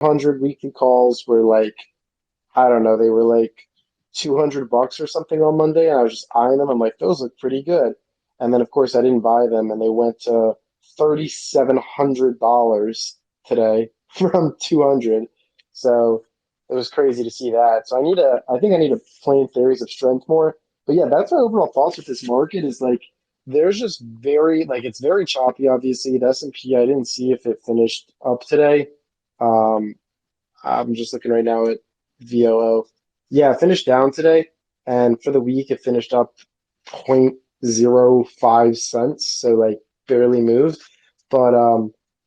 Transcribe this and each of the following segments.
100 weekly calls were like, I don't know, they were like $200 or something on Monday, and I was just eyeing them. I'm like, those look pretty good. And then, of course, I didn't buy them, and they went to $3,700 today from 200. So it was crazy to see that. So I think I need to play in theories of strength more. But yeah, that's my overall thoughts with this market is like, there's just it's very choppy, obviously. The S&P, I didn't see if it finished up today. Um, I'm just looking right now at VOO. Yeah, it finished down today, and for the week it finished up 0.05 cents, so like barely moved. But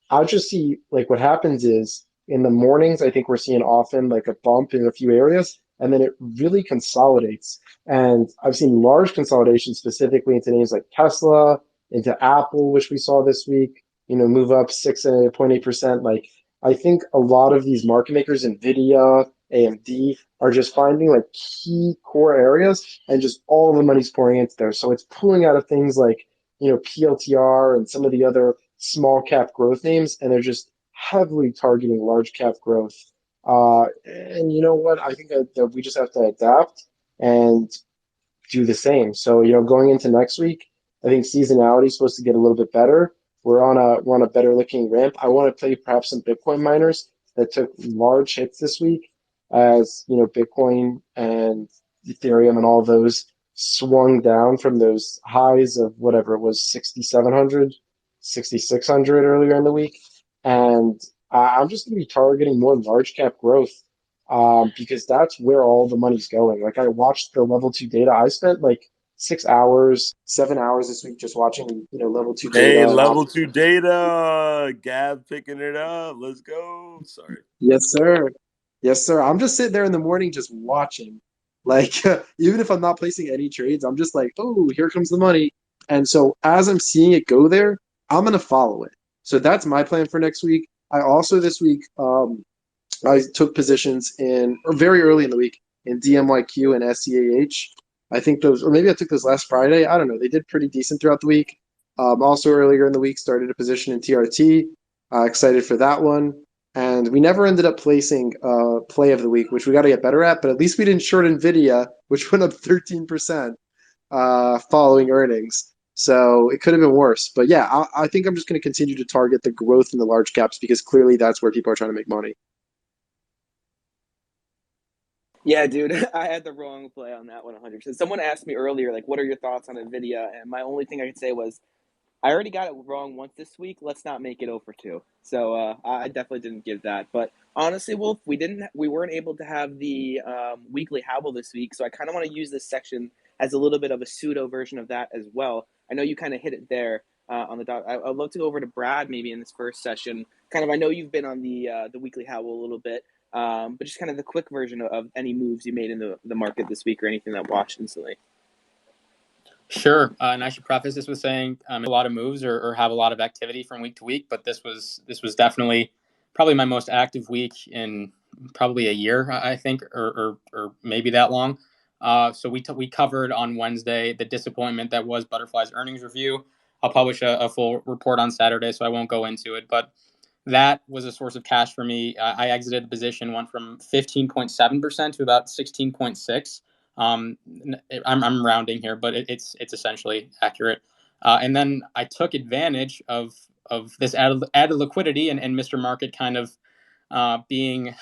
I'll just see like what happens is in the mornings, I think we're seeing often like a bump in a few areas, and then it really consolidates. And I've seen large consolidation specifically into names like Tesla, into Apple, which we saw this week, move up 6.8%. Like I think a lot of these market makers, Nvidia, AMD, are just finding like key core areas and just all the money's pouring into there. So it's pulling out of things like, PLTR and some of the other small cap growth names, and they're just heavily targeting large cap growth. And you know what? I think that we just have to adapt and do the same. So, going into next week, I think seasonality is supposed to get a little bit better. We're on a better looking ramp. I want to play perhaps some Bitcoin miners that took large hits this week as, Bitcoin and Ethereum and all those swung down from those highs of whatever it was, 6,700, 6,600 earlier in the week. And I'm just going to be targeting more large cap growth because that's where all the money's going. Like I watched the level two data. I spent like 6 hours, 7 hours this week just watching, level two Hey, data. And level two data. Gab picking it up. Let's go. Sorry. yes, sir. Yes, sir. I'm just sitting there in the morning just watching. Like even if I'm not placing any trades, I'm just like, oh, here comes the money. And so as I'm seeing it go there, I'm gonna follow it. So that's my plan for next week. I also this week I took positions in, or very early in the week, in DMYQ and SEAH. I think those, or maybe I took those last Friday. I don't know. They did pretty decent throughout the week. Also, earlier in the week, started a position in TRT. Excited for that one. And we never ended up placing play of the week, which we got to get better at. But at least we didn't short NVIDIA, which went up 13% following earnings. So it could have been worse. But yeah, I think I'm just going to continue to target the growth in the large caps because clearly that's where people are trying to make money. Yeah, dude, I had the wrong play on that one 100%. Someone asked me earlier, like, what are your thoughts on Nvidia? And my only thing I could say was, I already got it wrong once this week. Let's not make it 0 for 2. So I definitely didn't give that. But honestly, Wolf, we weren't able to have the weekly Hobble this week. So I kind of want to use this section as a little bit of a pseudo version of that as well. I know you kind of hit it there on the dot. I'd love to go over to Brad maybe in this first session. Kind of, I know you've been on the weekly Hobble a little bit, but just kind of the quick version of any moves you made in the market this week or anything that watched instantly. Sure, and I should preface this with saying a lot of moves or have a lot of activity from week to week, but this was definitely probably my most active week in probably a year, I think, or maybe that long. So we covered on Wednesday the disappointment that was Butterfly's earnings review. I'll publish a full report on Saturday, so I won't go into it, but that was a source of cash for me. I exited the position, went from 15.7% to about 16.6. I'm rounding here, but it's essentially accurate. And then I took advantage of this added liquidity and Mr. Market kind of being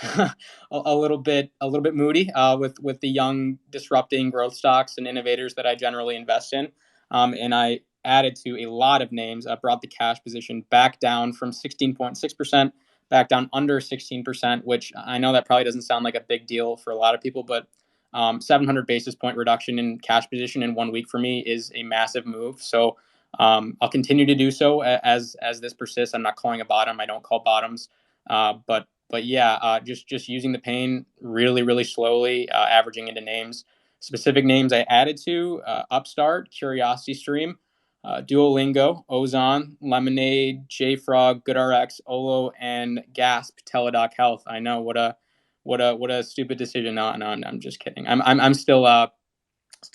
a little bit moody with the young disrupting growth stocks and innovators that I generally invest in. And I added to a lot of names. I brought the cash position back down from 16.6% back down under 16%, which I know that probably doesn't sound like a big deal for a lot of people, but 700 basis point reduction in cash position in 1 week for me is a massive move. So I'll continue to do so as this persists. I'm not calling a bottom. I don't call bottoms, but yeah, just using the pain really slowly, averaging into names. Specific names I added to Upstart, Curiosity Stream, Duolingo, Ozon, Lemonade, JFrog, GoodRx, Olo, and Gasp, Teledoc Health. I know what a stupid decision. No, I'm just kidding. I'm still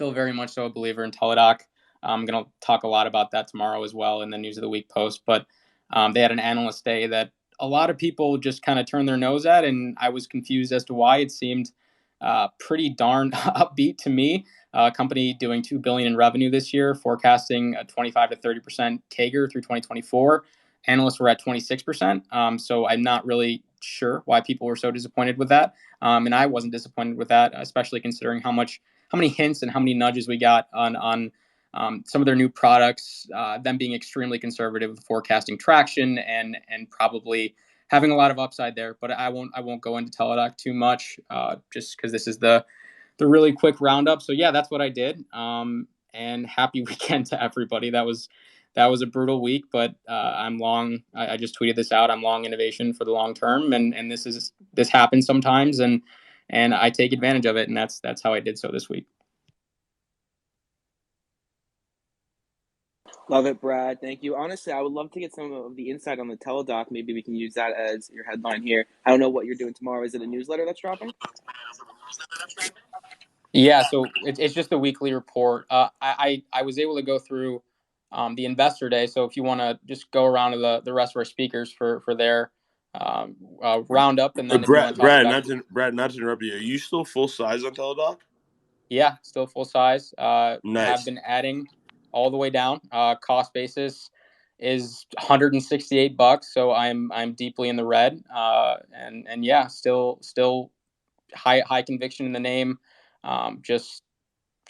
very much so a believer in Teledoc. I'm gonna talk a lot about that tomorrow as well in the news of the week post. But they had an analyst day that a lot of people just kind of turned their nose at, and I was confused as to why. It seemed pretty darn upbeat to me. A company doing $2 billion in revenue this year, forecasting a 25 to 30% CAGR through 2024. Analysts were at 26%. So I'm not really sure why people were so disappointed with that. And I wasn't disappointed with that, especially considering how many hints and how many nudges we got on some of their new products, them being extremely conservative with forecasting traction and probably having a lot of upside there. But I won't go into Teledoc too much, just because this is the really quick roundup. So yeah, that's what I did. And happy weekend to everybody. That was a brutal week, but I'm long. I just tweeted this out. I'm long innovation for the long term, and this happens sometimes, and I take advantage of it, and that's how I did so this week. Love it, Brad. Thank you. Honestly, I would love to get some of the insight on the Teledoc. Maybe we can use that as your headline here. I don't know what you're doing tomorrow. Is it a newsletter that's dropping? Yeah, so it's just a weekly report. I was able to go through the investor day. So if you want to just go around to the rest of our speakers for their roundup, and then if you want to talk about Not to interrupt you. Are you still full size on Teledoc? Yeah, still full size. Nice. Have been adding all the way down. Cost basis is $168, so I'm deeply in the red. And yeah, still high conviction in the name. Just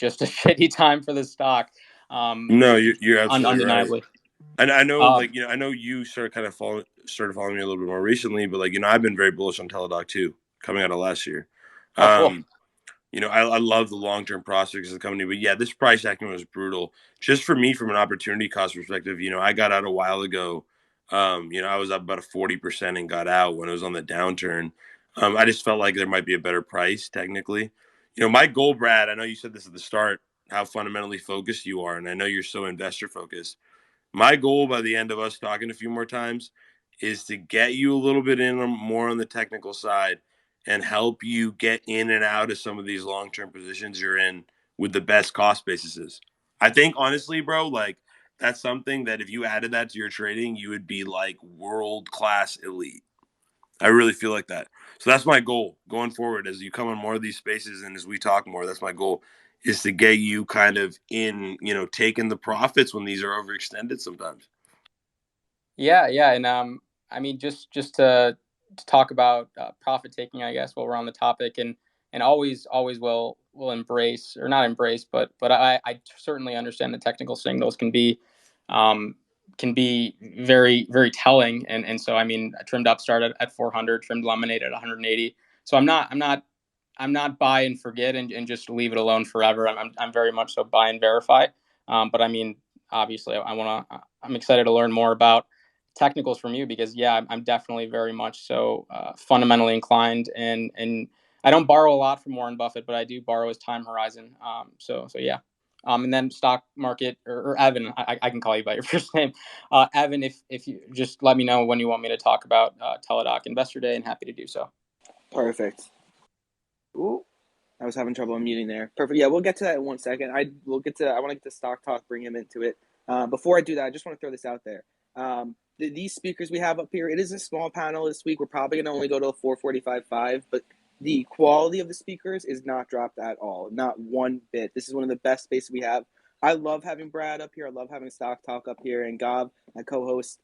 a shitty time for the stock. No, you're absolutely Undeniably. right. And I know, I know you started following me a little bit more recently, but I've been very bullish on Teledoc too, coming out of last year. Oh, cool. I love the long-term prospects of the company, but yeah, this price action was brutal. Just for me, from an opportunity cost perspective, I got out a while ago. I was up about a 40% and got out when it was on the downturn. I just felt like there might be a better price technically. My goal, Brad, I know you said this at the start, how fundamentally focused you are, and I know you're so investor focused. My goal by the end of us talking a few more times is to get you a little bit in more on the technical side and help you get in and out of some of these long-term positions you're in with the best cost bases. I think honestly, bro, that's something that if you added that to your trading, you would be world-class elite. I really feel like that. So that's my goal going forward as you come on more of these spaces and as we talk more. That's my goal, is to get you kind of in, taking the profits when these are overextended sometimes. Yeah, and I mean, just to talk about profit taking, I guess, while we're on the topic, and always will embrace, or not embrace, but I certainly understand the technical signals can be very, very telling, and so I mean, I trimmed Upstart at 400, trimmed Lemonade at 180. So I'm not buy and forget and just leave it alone forever. I'm very much so buy and verify. But I mean, obviously, I'm excited to learn more about technicals from you, because yeah, I'm definitely very much so fundamentally inclined, and I don't borrow a lot from Warren Buffett, but I do borrow his time horizon. So yeah. And then stock market, or Evan, I can call you by your first name. Evan, if you just let me know when you want me to talk about Teledoc Investor Day, and happy to do so. Perfect. Ooh, I was having trouble unmuting there. Perfect. Yeah, we'll get to that in 1 second. I want to get to stock talk, bring him into it. Before I do that, I just want to throw this out there. These speakers we have up here, it is a small panel this week. We're probably going to only go to a 445.5, but the quality of the speakers is not dropped at all, not one bit. This is one of the best spaces we have. I love having Brad up here. I love having Stock Talk up here, and Gav, my co-host.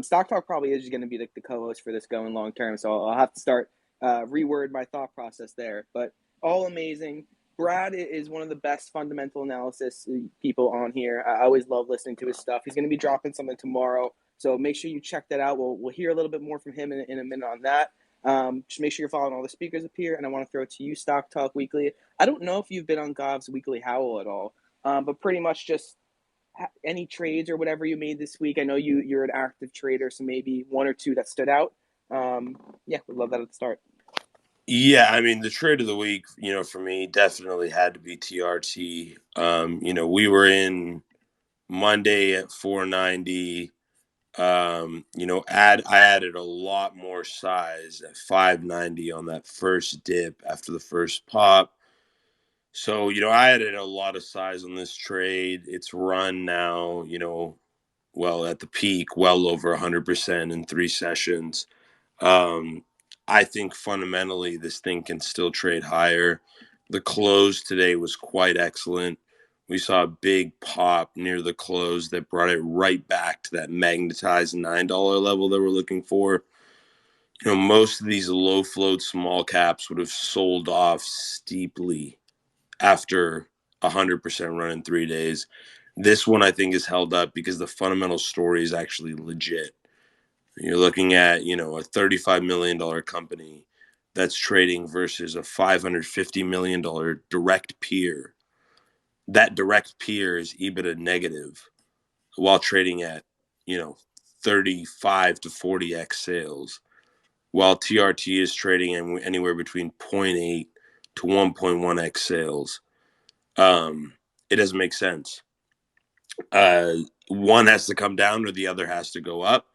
Stock Talk probably is going to be the co-host for this going long term, so I'll have to start reword my thought process there. But all amazing. Brad is one of the best fundamental analysis people on here. I always love listening to his stuff. He's going to be dropping something tomorrow, so make sure you check that out. We'll hear a little bit more from him in a minute on that. Just make sure you're following all the speakers up here, and I want to throw it to you, Stock Talk Weekly. I don't know if you've been on Gav's Weekly Howl at all, but pretty much just any trades or whatever you made this week. I know you're an active trader, so maybe one or two that stood out. Yeah, would love that at the start. Yeah, I mean, the trade of the week, for me, definitely had to be TRT. We were in Monday at 490. I added a lot more size at 590 on that first dip after the first pop. So, I added a lot of size on this trade. It's run now, well, at the peak, well over 100% in 3 sessions. I think fundamentally this thing can still trade higher. The close today was quite excellent. We saw a big pop near the close that brought it right back to that magnetized $9 level that we're looking for. Most of these low float small caps would have sold off steeply after 100% run in 3 days. This one I think is held up because the fundamental story is actually legit. You're looking at, a $35 million company that's trading versus a $550 million direct peer. That direct peer is EBITDA negative while trading at, 35 to 40x sales, while TRT is trading anywhere between zero point 0.8 to 1.1x sales. It doesn't make sense. One has to come down or the other has to go up.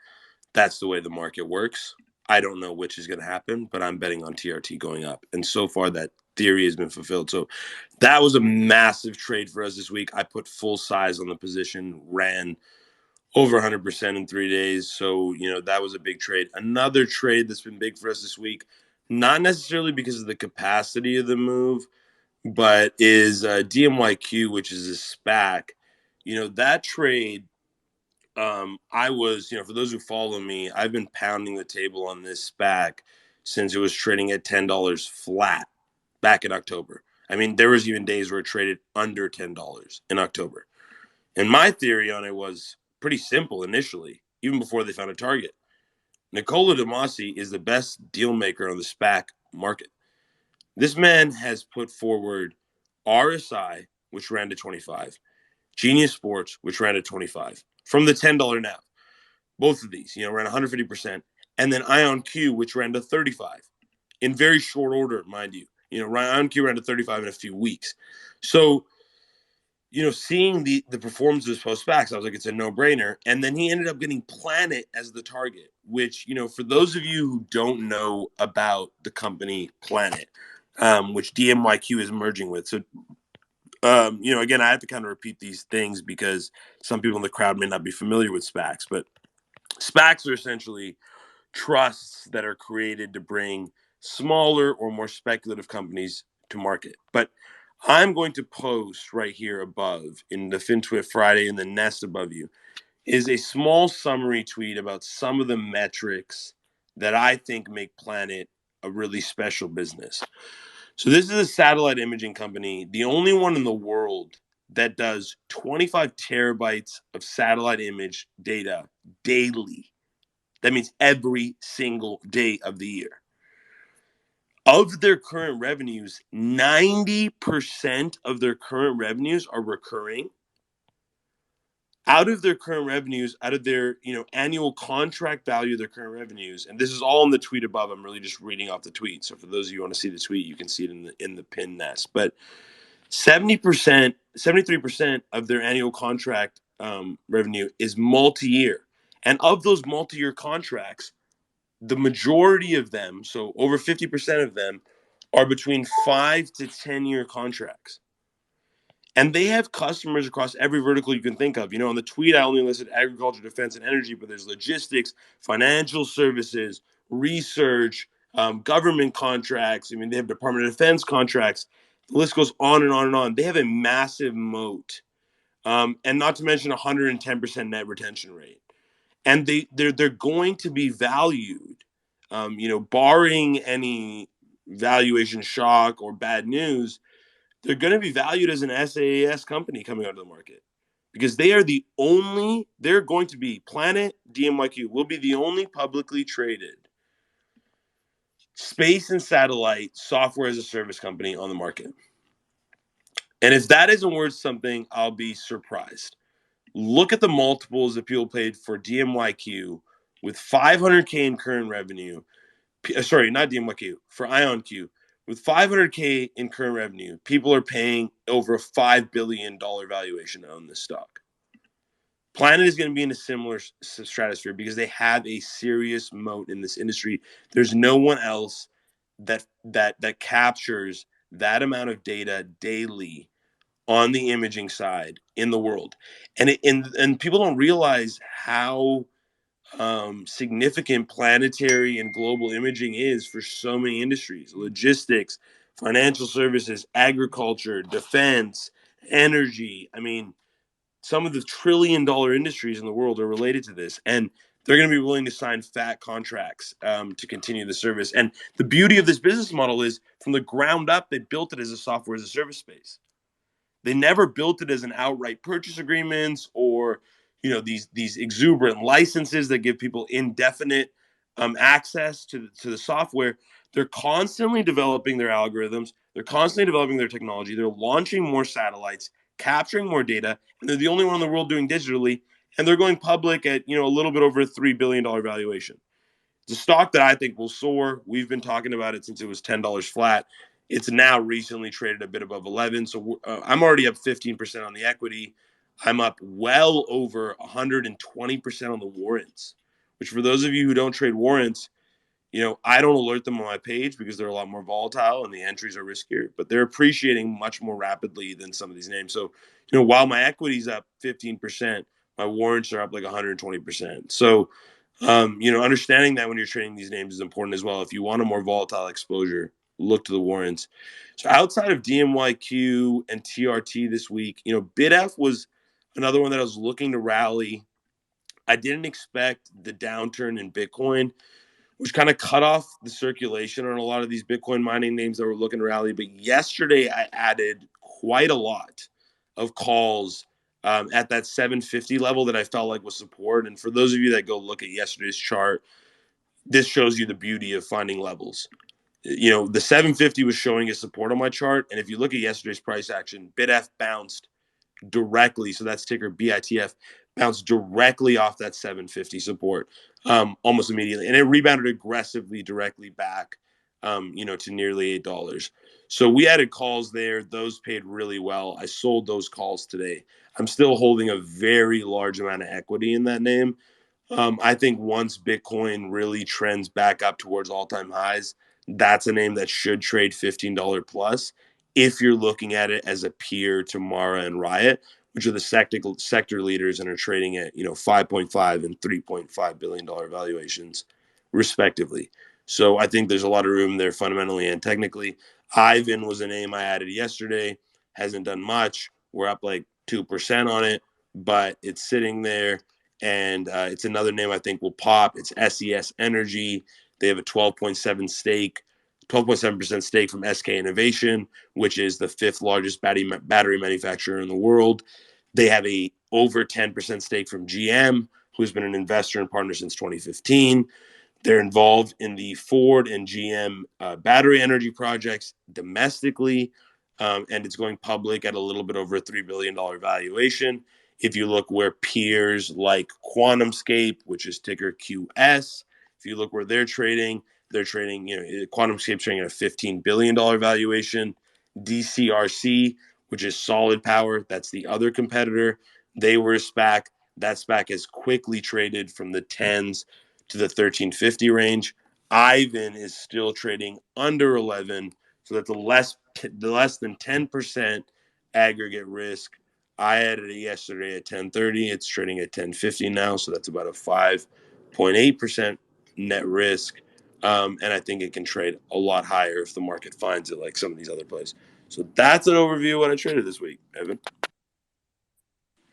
That's the way the market works. I don't know which is going to happen, but I'm betting on TRT going up. And so far, that theory has been fulfilled. So that was a massive trade for us this week. I put full size on the position, ran over 100% in 3 days. So, that was a big trade. Another trade that's been big for us this week, not necessarily because of the capacity of the move, but is DMYQ, which is a SPAC. That trade, I was, for those who follow me, I've been pounding the table on this SPAC since it was trading at $10 flat back in October. I mean, there was even days where it traded under $10 in October. And my theory on it was pretty simple initially, even before they found a target. Nicola DeMasi is the best deal maker on the SPAC market. This man has put forward RSI, which ran to 25, Genius Sports, which ran to 25, from the $10 now. Both of these, ran 150%. And then IonQ, which ran to 35 in very short order, mind you. IonQ ran to 35 in a few weeks. So, seeing the performance of his post SPACs, I was like, it's a no-brainer. And then he ended up getting Planet as the target, which, for those of you who don't know about the company Planet, which DMYQ is merging with. So, again, I have to kind of repeat these things because some people in the crowd may not be familiar with SPACs, but SPACs are essentially trusts that are created to bring smaller or more speculative companies to market. But I'm going to post right here above in the FinTwit Friday in the nest above you is a small summary tweet about some of the metrics that I think make Planet a really special business. So this is a satellite imaging company, the only one in the world that does 25 terabytes of satellite image data daily. That means every single day of the year. Of their current revenues, 90% of their current revenues are recurring. Out of their current revenues, out of their annual contract value of their current revenues, and this is all in the tweet above. I'm really just reading off the tweet. So for those of you who want to see the tweet, you can see it in the pin nest. But 70%, 73% of their annual contract revenue is multi-year, and of those multi-year contracts, the majority of them, so over 50% of them, are between 5 to 10-year contracts. And they have customers across every vertical you can think of. On the tweet, I only listed agriculture, defense, and energy, but there's logistics, financial services, research, government contracts. I mean, they have Department of Defense contracts. The list goes on and on and on. They have a massive moat, and not to mention 110% net retention rate. And they're going to be valued, barring any valuation shock or bad news. They're going to be valued as an SaaS company coming out of the market because they're going to be Planet DMYQ will be the only publicly traded space and satellite software as a service company on the market. And if that isn't worth something, I'll be surprised. Look at the multiples that people paid for DMYQ with 500K in current revenue. Sorry, not DMYQ, for IonQ. With 500K in current revenue, people are paying over a $5 billion valuation to own this stock. Planet is going to be in a similar stratosphere because they have a serious moat in this industry. There's no one else that captures that amount of data daily on the imaging side in the world. And people don't realize how significant planetary and global imaging is for so many industries: logistics, financial services, agriculture, defense, energy. I mean, some of the trillion-dollar industries in the world are related to this, and they're going to be willing to sign fat contracts to continue the service. And the beauty of this business model is, from the ground up, they built it as a software as a service space. They never built it as an outright purchase agreements, or these exuberant licenses that give people indefinite access to the software. They're constantly developing their algorithms. They're constantly developing their technology. They're launching more satellites, capturing more data, and they're the only one in the world doing digitally. And they're going public at a little bit over a $3 billion valuation. It's a stock that I think will soar. We've been talking about it since it was $10 flat. It's now recently traded a bit above 11. So I'm already up 15% on the equity. I'm up well over 120% on the warrants, which, for those of you who don't trade warrants, I don't alert them on my page because they're a lot more volatile and the entries are riskier, but they're appreciating much more rapidly than some of these names. So, while my equity's up 15%, my warrants are up like 120%. So, understanding that when you're trading these names is important as well. If you want a more volatile exposure, look to the warrants. So outside of DMYQ and TRT this week, BidF was another one that I was looking to rally. I didn't expect the downturn in Bitcoin, which kind of cut off the circulation on a lot of these Bitcoin mining names that were looking to rally. But yesterday, I added quite a lot of calls at that 750 level that I felt like was support. And for those of you that go look at yesterday's chart, this shows you the beauty of finding levels. The 750 was showing a support on my chart. And if you look at yesterday's price action, BitF bounced directly. So that's ticker BITF, bounced directly off that 750 support almost immediately. And it rebounded aggressively directly back, to nearly $8. So we added calls there. Those paid really well. I sold those calls today. I'm still holding a very large amount of equity in that name. I think once Bitcoin really trends back up towards all-time highs, that's a name that should trade $15 plus if you're looking at it as a peer to Mara and Riot, which are the sector leaders and are trading at 5.5 and $3.5 billion valuations, respectively. So I think there's a lot of room there fundamentally and technically. Ivan was a name I added yesterday, hasn't done much. We're up like 2% on it, but it's sitting there. And it's another name I think will pop. It's SES Energy. They have a 12.7% stake from SK Innovation, which is the fifth largest battery manufacturer in the world. They have a over 10% stake from GM, who's been an investor and partner since 2015. They're involved in the Ford and GM battery energy projects domestically, and it's going public at a little bit over a $3 billion valuation. If you look where peers like QuantumScape, which is ticker QS, if you look where they're trading, QuantumScape's trading at a $15 billion valuation. DCRC, which is Solid Power, that's the other competitor. They were a SPAC. That SPAC has quickly traded from the 10s to the 1350 range. Ivan is still trading under 11, so that's the less than 10% aggregate risk. I added it yesterday at 1030. It's trading at 1050 now, so that's about a 5.8% net risk. And I think it can trade a lot higher if the market finds it, like some of these other plays. So that's an overview of what I traded this week, Evan.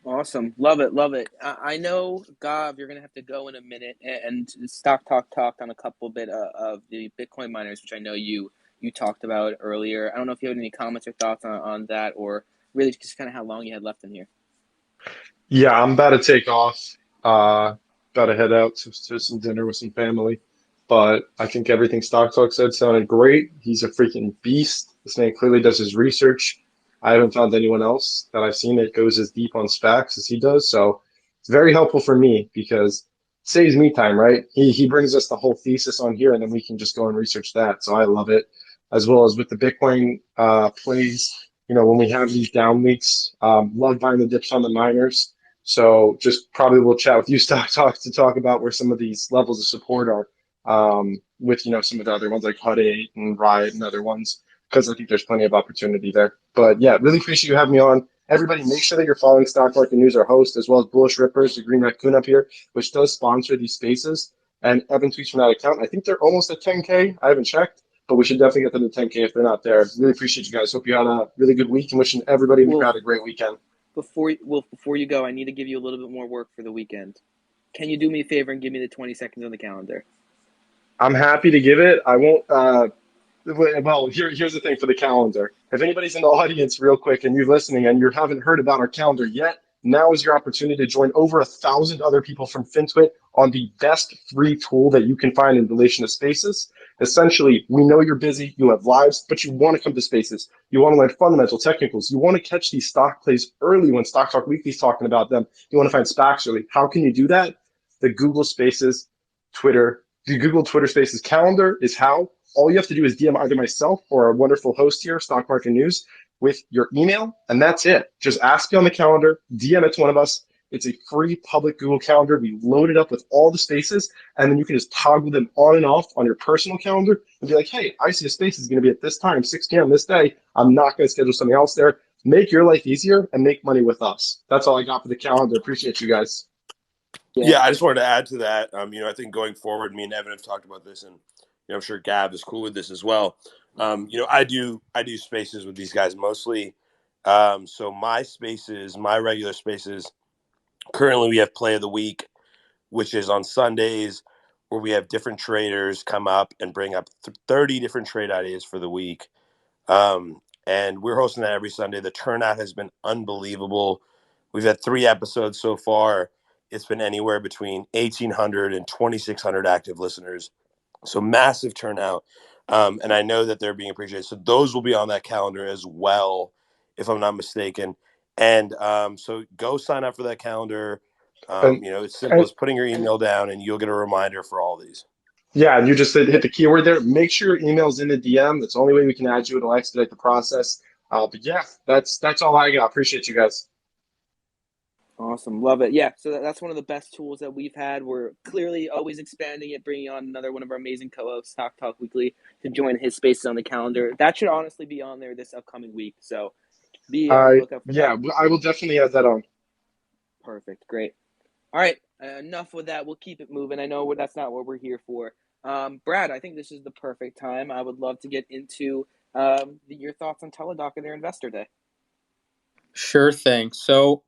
Awesome. Love it. Love it. I know, Gav, you're going to have to go in a minute and stock talk on a couple bit of the Bitcoin miners, which I know you talked about earlier. I don't know if you have any comments or thoughts on that, or really just kind of how long you had left in here. Yeah, I'm about to take off. About to head out to some dinner with some family. But I think everything Stock Talk said sounded great. He's a freaking beast. This man clearly does his research. I haven't found anyone else that I've seen that goes as deep on SPACs as he does. So it's very helpful for me because it saves me time, right? He brings us the whole thesis on here, and then we can just go and research that. So I love it, as well as with the Bitcoin plays. When we have these down weeks, love buying the dips on the miners. So just probably we'll chat with you, Stock Talk, to talk about where some of these levels of support are with some of the other ones like Hut 8 and Riot and other ones, because I think there's plenty of opportunity there. But yeah, really appreciate you having me on. Everybody, make sure that you're following Stock Market News, our host, as well as Bullish Rippers, the Green Raccoon up here, which does sponsor these spaces. And Evan tweets from that account. I think they're almost at 10K. I haven't checked, but we should definitely get them to 10K if they're not there. Really appreciate you guys. Hope you had a really good week and wishing everybody in the crowd a great weekend. Before you go, I need to give you a little bit more work for the weekend. Can you do me a favor and give me the 20 seconds on the calendar? I'm happy to give it. I won't. Well, here's the thing for the calendar. If anybody's in the audience, real quick, and you're listening and you haven't heard about our calendar yet, now is your opportunity to join over 1,000 other people from FinTwit on the best free tool that you can find in relation to spaces. Essentially, we know you're busy, you have lives, but you want to come to spaces. You want to learn fundamental technicals. You want to catch these stock plays early when Stock Talk Weekly is talking about them. You want to find SPACs early. How can you do that? The Google Spaces, the Google Twitter Spaces calendar is how. All you have to do is DM either myself or our wonderful host here, Stock Market News, with your email, and that's it. Just ask me on the calendar, DM it to one of us. It's a free public Google Calendar. We load it up with all the spaces, and then you can just toggle them on and off on your personal calendar and be like, hey, I see a space is going to be at this time, 6 p.m. this day. I'm not going to schedule something else there. Make your life easier and make money with us. That's all I got for the calendar. Appreciate you guys. Yeah, I just wanted to add to that. I think going forward, me and Evan have talked about this, and I'm sure Gab is cool with this as well. I do spaces with these guys mostly. So my spaces, my regular spaces, currently we have Play of the Week, which is on Sundays, where we have different traders come up and bring up 30 different trade ideas for the week. And we're hosting that every Sunday. The turnout has been unbelievable. We've had 3 episodes so far. It's been anywhere between 1,800 and 2,600 active listeners. So massive turnout. And I know that they're being appreciated. So those will be on that calendar as well, if I'm not mistaken. And so go sign up for that calendar. It's simple as putting your email down and you'll get a reminder for all these. Yeah, and you just hit the keyword there. Make sure your email's in the DM. That's the only way we can add you. It'll expedite the process. But yeah, that's all I got. Appreciate you guys. Awesome. Love it. Yeah. So that's one of the best tools that we've had. We're clearly always expanding it, bringing on another one of our amazing co-hosts, Stock Talk Weekly, to join his spaces on the calendar. That should honestly be on there this upcoming week. So be on the lookout for that. I will definitely add that on. Perfect. Great. All right. Enough with that. We'll keep it moving. I know that's not what we're here for. Brad, I think this is the perfect time. I would love to get into your thoughts on Teledaca and their Investor Day. Sure thing. So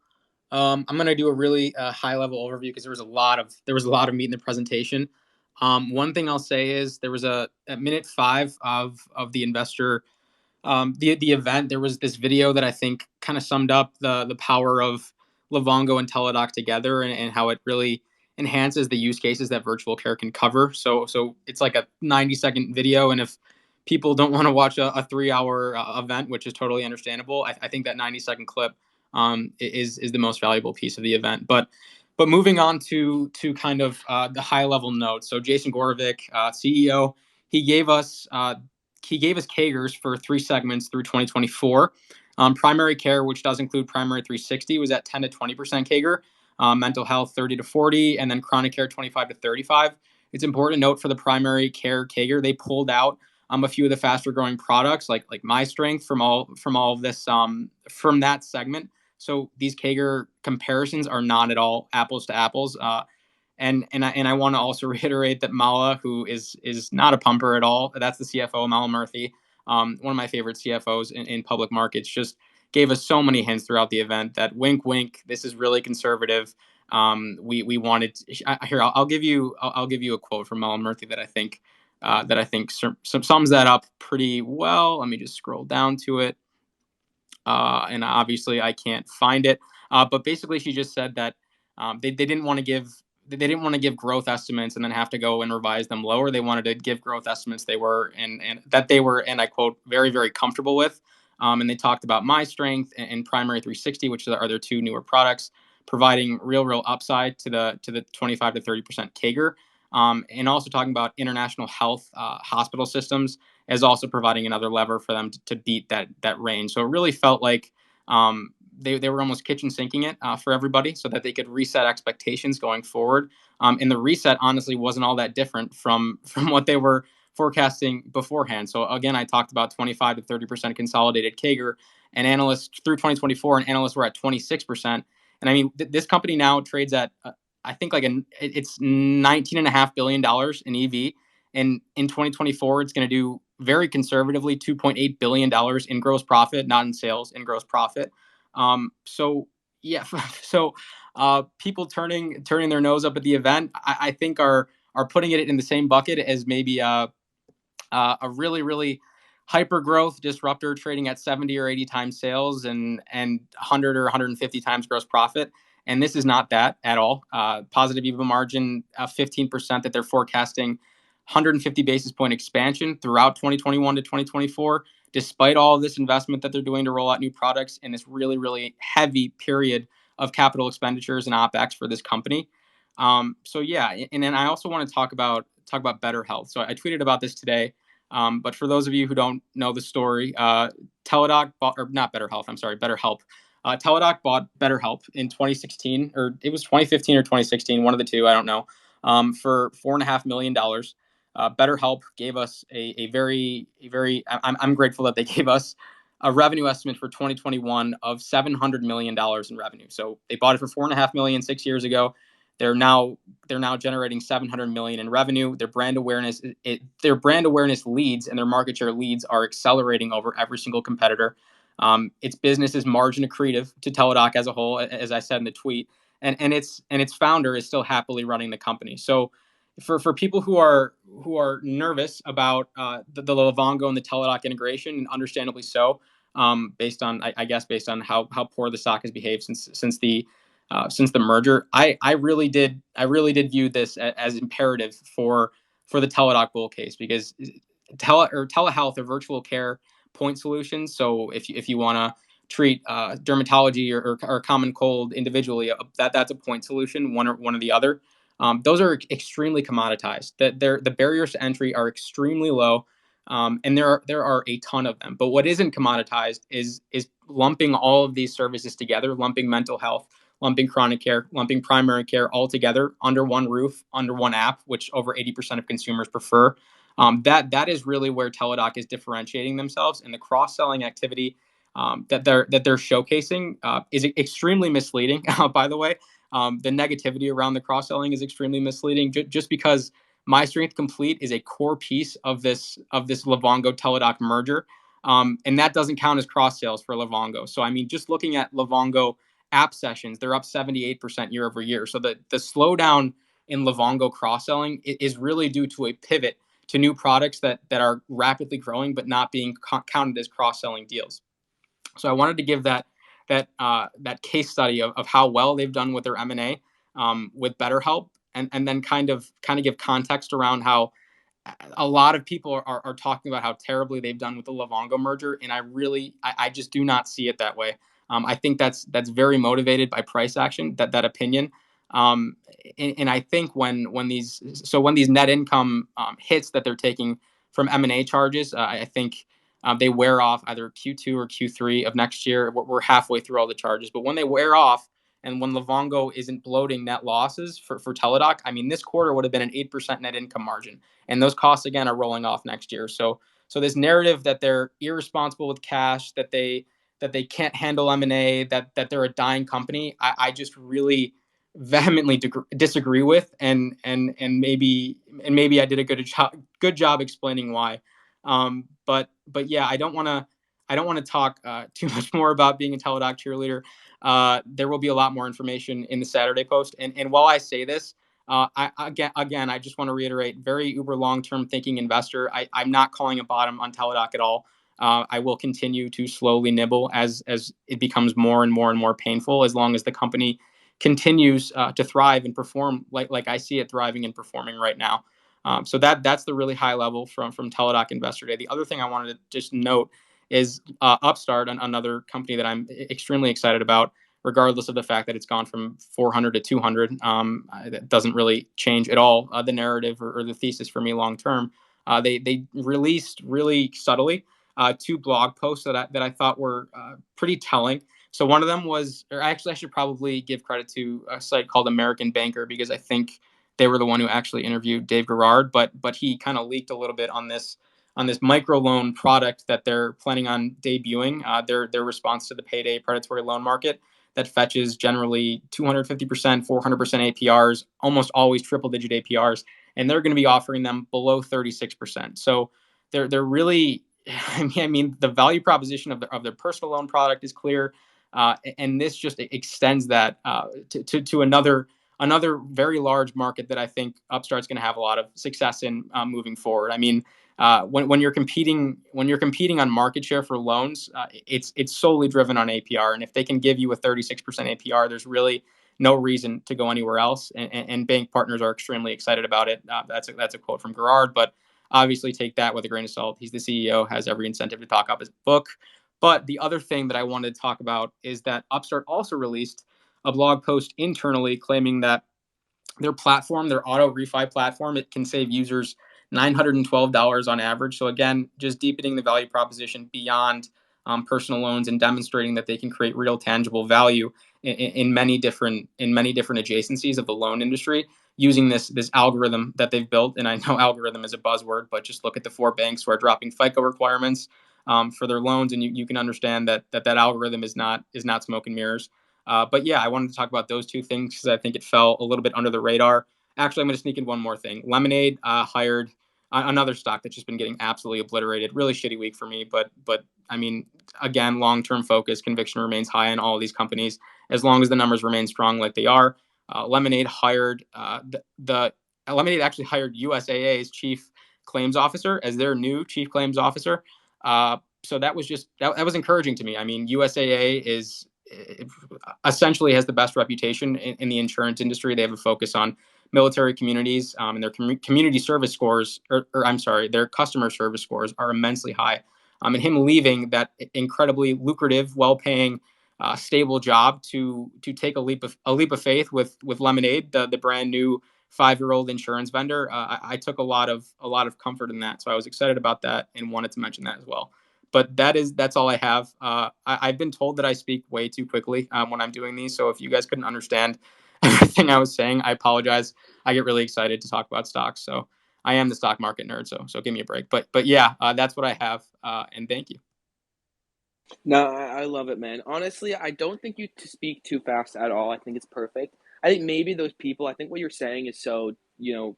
I'm going to do a really high level overview because there was a lot of meat in the presentation. One thing I'll say is there was at minute 5 of the investor the event. There was this video that I think kind of summed up the power of Livongo and Teledoc together and how it really enhances the use cases that virtual care can cover. So it's like a 90-second video, and if people don't want to watch a 3-hour event, which is totally understandable, I think that 90-second clip is the most valuable piece of the event. But moving on to kind of the high level notes. So Jason Gorovic, CEO, he gave us CAGRs for 3 segments through 2024. Primary care, which does include Primary 360, was at 10 to 20% CAGR. Mental health 30 to 40, and then chronic care 25 to 35. It's important to note for the primary care CAGR, they pulled out a few of the faster growing products like MyStrength from all of this from that segment. So these CAGR comparisons are not at all apples to apples. And I want to also reiterate that Mala, who is not a pumper at all, that's the CFO, Mala Murthy, one of my favorite CFOs in public markets, just gave us so many hints throughout the event that wink, wink, this is really conservative. We wanted here. I'll give you a quote from Mala Murthy that I think sums that up pretty well. Let me just scroll down to it, and obviously I can't find it. But basically, she just said that they didn't want to give growth estimates and then have to go and revise them lower. They wanted to give growth estimates they were and I quote, very, very comfortable with. And they talked about MyStrength and Primary 360, which are their 2 newer products, providing real upside to the 25 to 30% CAGR. And also talking about international health hospital systems as also providing another lever for them to beat that range. So it really felt like they were almost kitchen sinking it for everybody so that they could reset expectations going forward. And the reset honestly wasn't all that different from what they were forecasting beforehand. So again, I talked about 25 to 30% consolidated CAGR, and analysts through 2024, and analysts were at 26%. And I mean, this company now trades at I think it's $19.5 billion in EV, and in 2024, it's going to do very conservatively $2.8 billion in gross profit, not in sales, in gross profit. So yeah, so people turning their nose up at the event, I think are putting it in the same bucket as maybe a really hyper growth disruptor trading at 70 or 80 times sales and 100 or 150 times gross profit. And this is not that at all. Positive EBITDA margin of 15% that they're forecasting, 150 basis point expansion throughout 2021 to 2024, despite all of this investment that they're doing to roll out new products in this really heavy period of capital expenditures and OpEx for this company. So yeah, and then I also want to talk about Better Health. So I tweeted about this today. But for those of you who don't know the story, Teladoc bought, or not Better Health, I'm sorry, BetterHelp. Teladoc bought BetterHelp in 2016, or it was 2015 or 2016, one of the two, I don't know, for $4.5 million. BetterHelp gave us a very, I'm grateful that they gave us a revenue estimate for 2021 of $700 million in revenue. So they bought it for $4.5 million 6 years ago. They're now generating $700 million in revenue. Their brand awareness leads and their market share leads are accelerating over every single competitor. Its business is margin accretive to Teledoc as a whole, as I said in the tweet, and its founder is still happily running the company. So for people who are nervous about the Livongo and the Teledoc integration, and understandably so, based on how poor the stock has behaved since the merger, I really did view this as imperative for the Teladoc bull case, because telehealth or virtual care point solutions. So if you want to treat dermatology or common cold individually, that's a point solution, one or the other. Those are extremely commoditized. The barriers to entry are extremely low, and there are a ton of them. But what isn't commoditized is lumping all of these services together, lumping mental health, lumping chronic care, lumping primary care all together under one roof, under one app, which over 80% of consumers prefer. That is really where Teladoc is differentiating themselves, and the cross-selling activity that they're showcasing is extremely misleading. By the way, the negativity around the cross-selling is extremely misleading, just because My Strength Complete is a core piece of this Livongo Teledoc merger, and that doesn't count as cross sales for Livongo. So I mean, just looking at Livongo app sessions, they're up 78% year over year. So the slowdown in Livongo cross-selling is really due to a pivot to new products that are rapidly growing but not being counted as cross-selling deals. So I wanted to give that case study of how well they've done with their M&A with BetterHelp, and then kind of give context around how a lot of people are talking about how terribly they've done with the Livongo merger, and I just do not see it that way. I think that's very motivated by price action, that opinion. And I think when these net income hits that they're taking from M&A charges, I think they wear off either Q2 or Q3 of next year. We're halfway through all the charges, but when they wear off, and when Livongo isn't bloating net losses for Teledoc, I mean, this quarter would have been an 8% net income margin, and those costs again are rolling off next year. So this narrative that they're irresponsible with cash, that they can't handle M&A, that they're a dying company, I just really vehemently disagree with, and maybe I did a good job explaining why. But yeah, I don't want to talk too much more about being a Teledoc cheerleader. There will be a lot more information in the Saturday post. And while I say this, I just want to reiterate, very uber long-term thinking investor. I'm not calling a bottom on Teledoc at all. I will continue to slowly nibble as it becomes more and more painful, as long as the company continues to thrive and perform like I see it thriving and performing right now. So that's the really high level from Teledoc Investor Day. The other thing I wanted to just note is Upstart, another company that I'm extremely excited about, regardless of the fact that it's gone from 400 to 200. That doesn't really change at all the narrative or the thesis for me long term. They released really subtly two blog posts that I thought were pretty telling. So one of them was, or actually I should probably give credit to a site called American Banker, because I think they were the one who actually interviewed Dave Garrard, but he kind of leaked a little bit on this microloan product that they're planning on debuting. Their response to the payday predatory loan market that fetches generally 250%, 400% APRs, almost always triple-digit APRs, and they're going to be offering them below 36%. So they're really, I mean, the value proposition of their personal loan product is clear, and this just extends that to another very large market that I think Upstart's going to have a lot of success in moving forward. I mean, when you're competing on market share for loans, it's solely driven on APR, and if they can give you a 36% APR, there's really no reason to go anywhere else. And bank partners are extremely excited about it. That's a quote from Gerard, but obviously take that with a grain of salt. He's the CEO, has every incentive to talk up his book. But the other thing that I wanted to talk about is that Upstart also released a blog post internally claiming that their platform, their auto refi platform, it can save users $912 on average. So again, just deepening the value proposition beyond personal loans and demonstrating that they can create real tangible value in many different adjacencies of the loan industry using this algorithm that they've built. And I know algorithm is a buzzword, but just look at the 4 banks who are dropping FICO requirements for their loans, and you can understand that algorithm is not smoke and mirrors. But yeah, I wanted to talk about those 2 things because I think it fell a little bit under the radar. Actually, I'm going to sneak in one more thing. Lemonade hired another stock that's just been getting absolutely obliterated. Really shitty week for me, but I mean, again, long-term focus, conviction remains high in all of these companies as long as the numbers remain strong like they are. Lemonade hired Lemonade actually hired USAA's chief claims officer as their new chief claims officer. So that was that was encouraging to me. I mean, USAA is essentially has the best reputation in the insurance industry. They have a focus on military communities, and their community service scores, or I'm sorry, their customer service scores are immensely high. And him leaving that incredibly lucrative, well-paying, stable job to take a leap of faith with Lemonade, the brand new 5-year-old insurance vendor. I took a lot of comfort in that, so I was excited about that and wanted to mention that as well. But that's all I have. I've been told that I speak way too quickly when I'm doing these. So if you guys couldn't understand everything I was saying, I apologize. I get really excited to talk about stocks. So I am the stock market nerd. So give me a break. But yeah, that's what I have. And thank you. No, I love it, man. Honestly, I don't think you to speak too fast at all. I think it's perfect. I think maybe those people, I think what you're saying is so,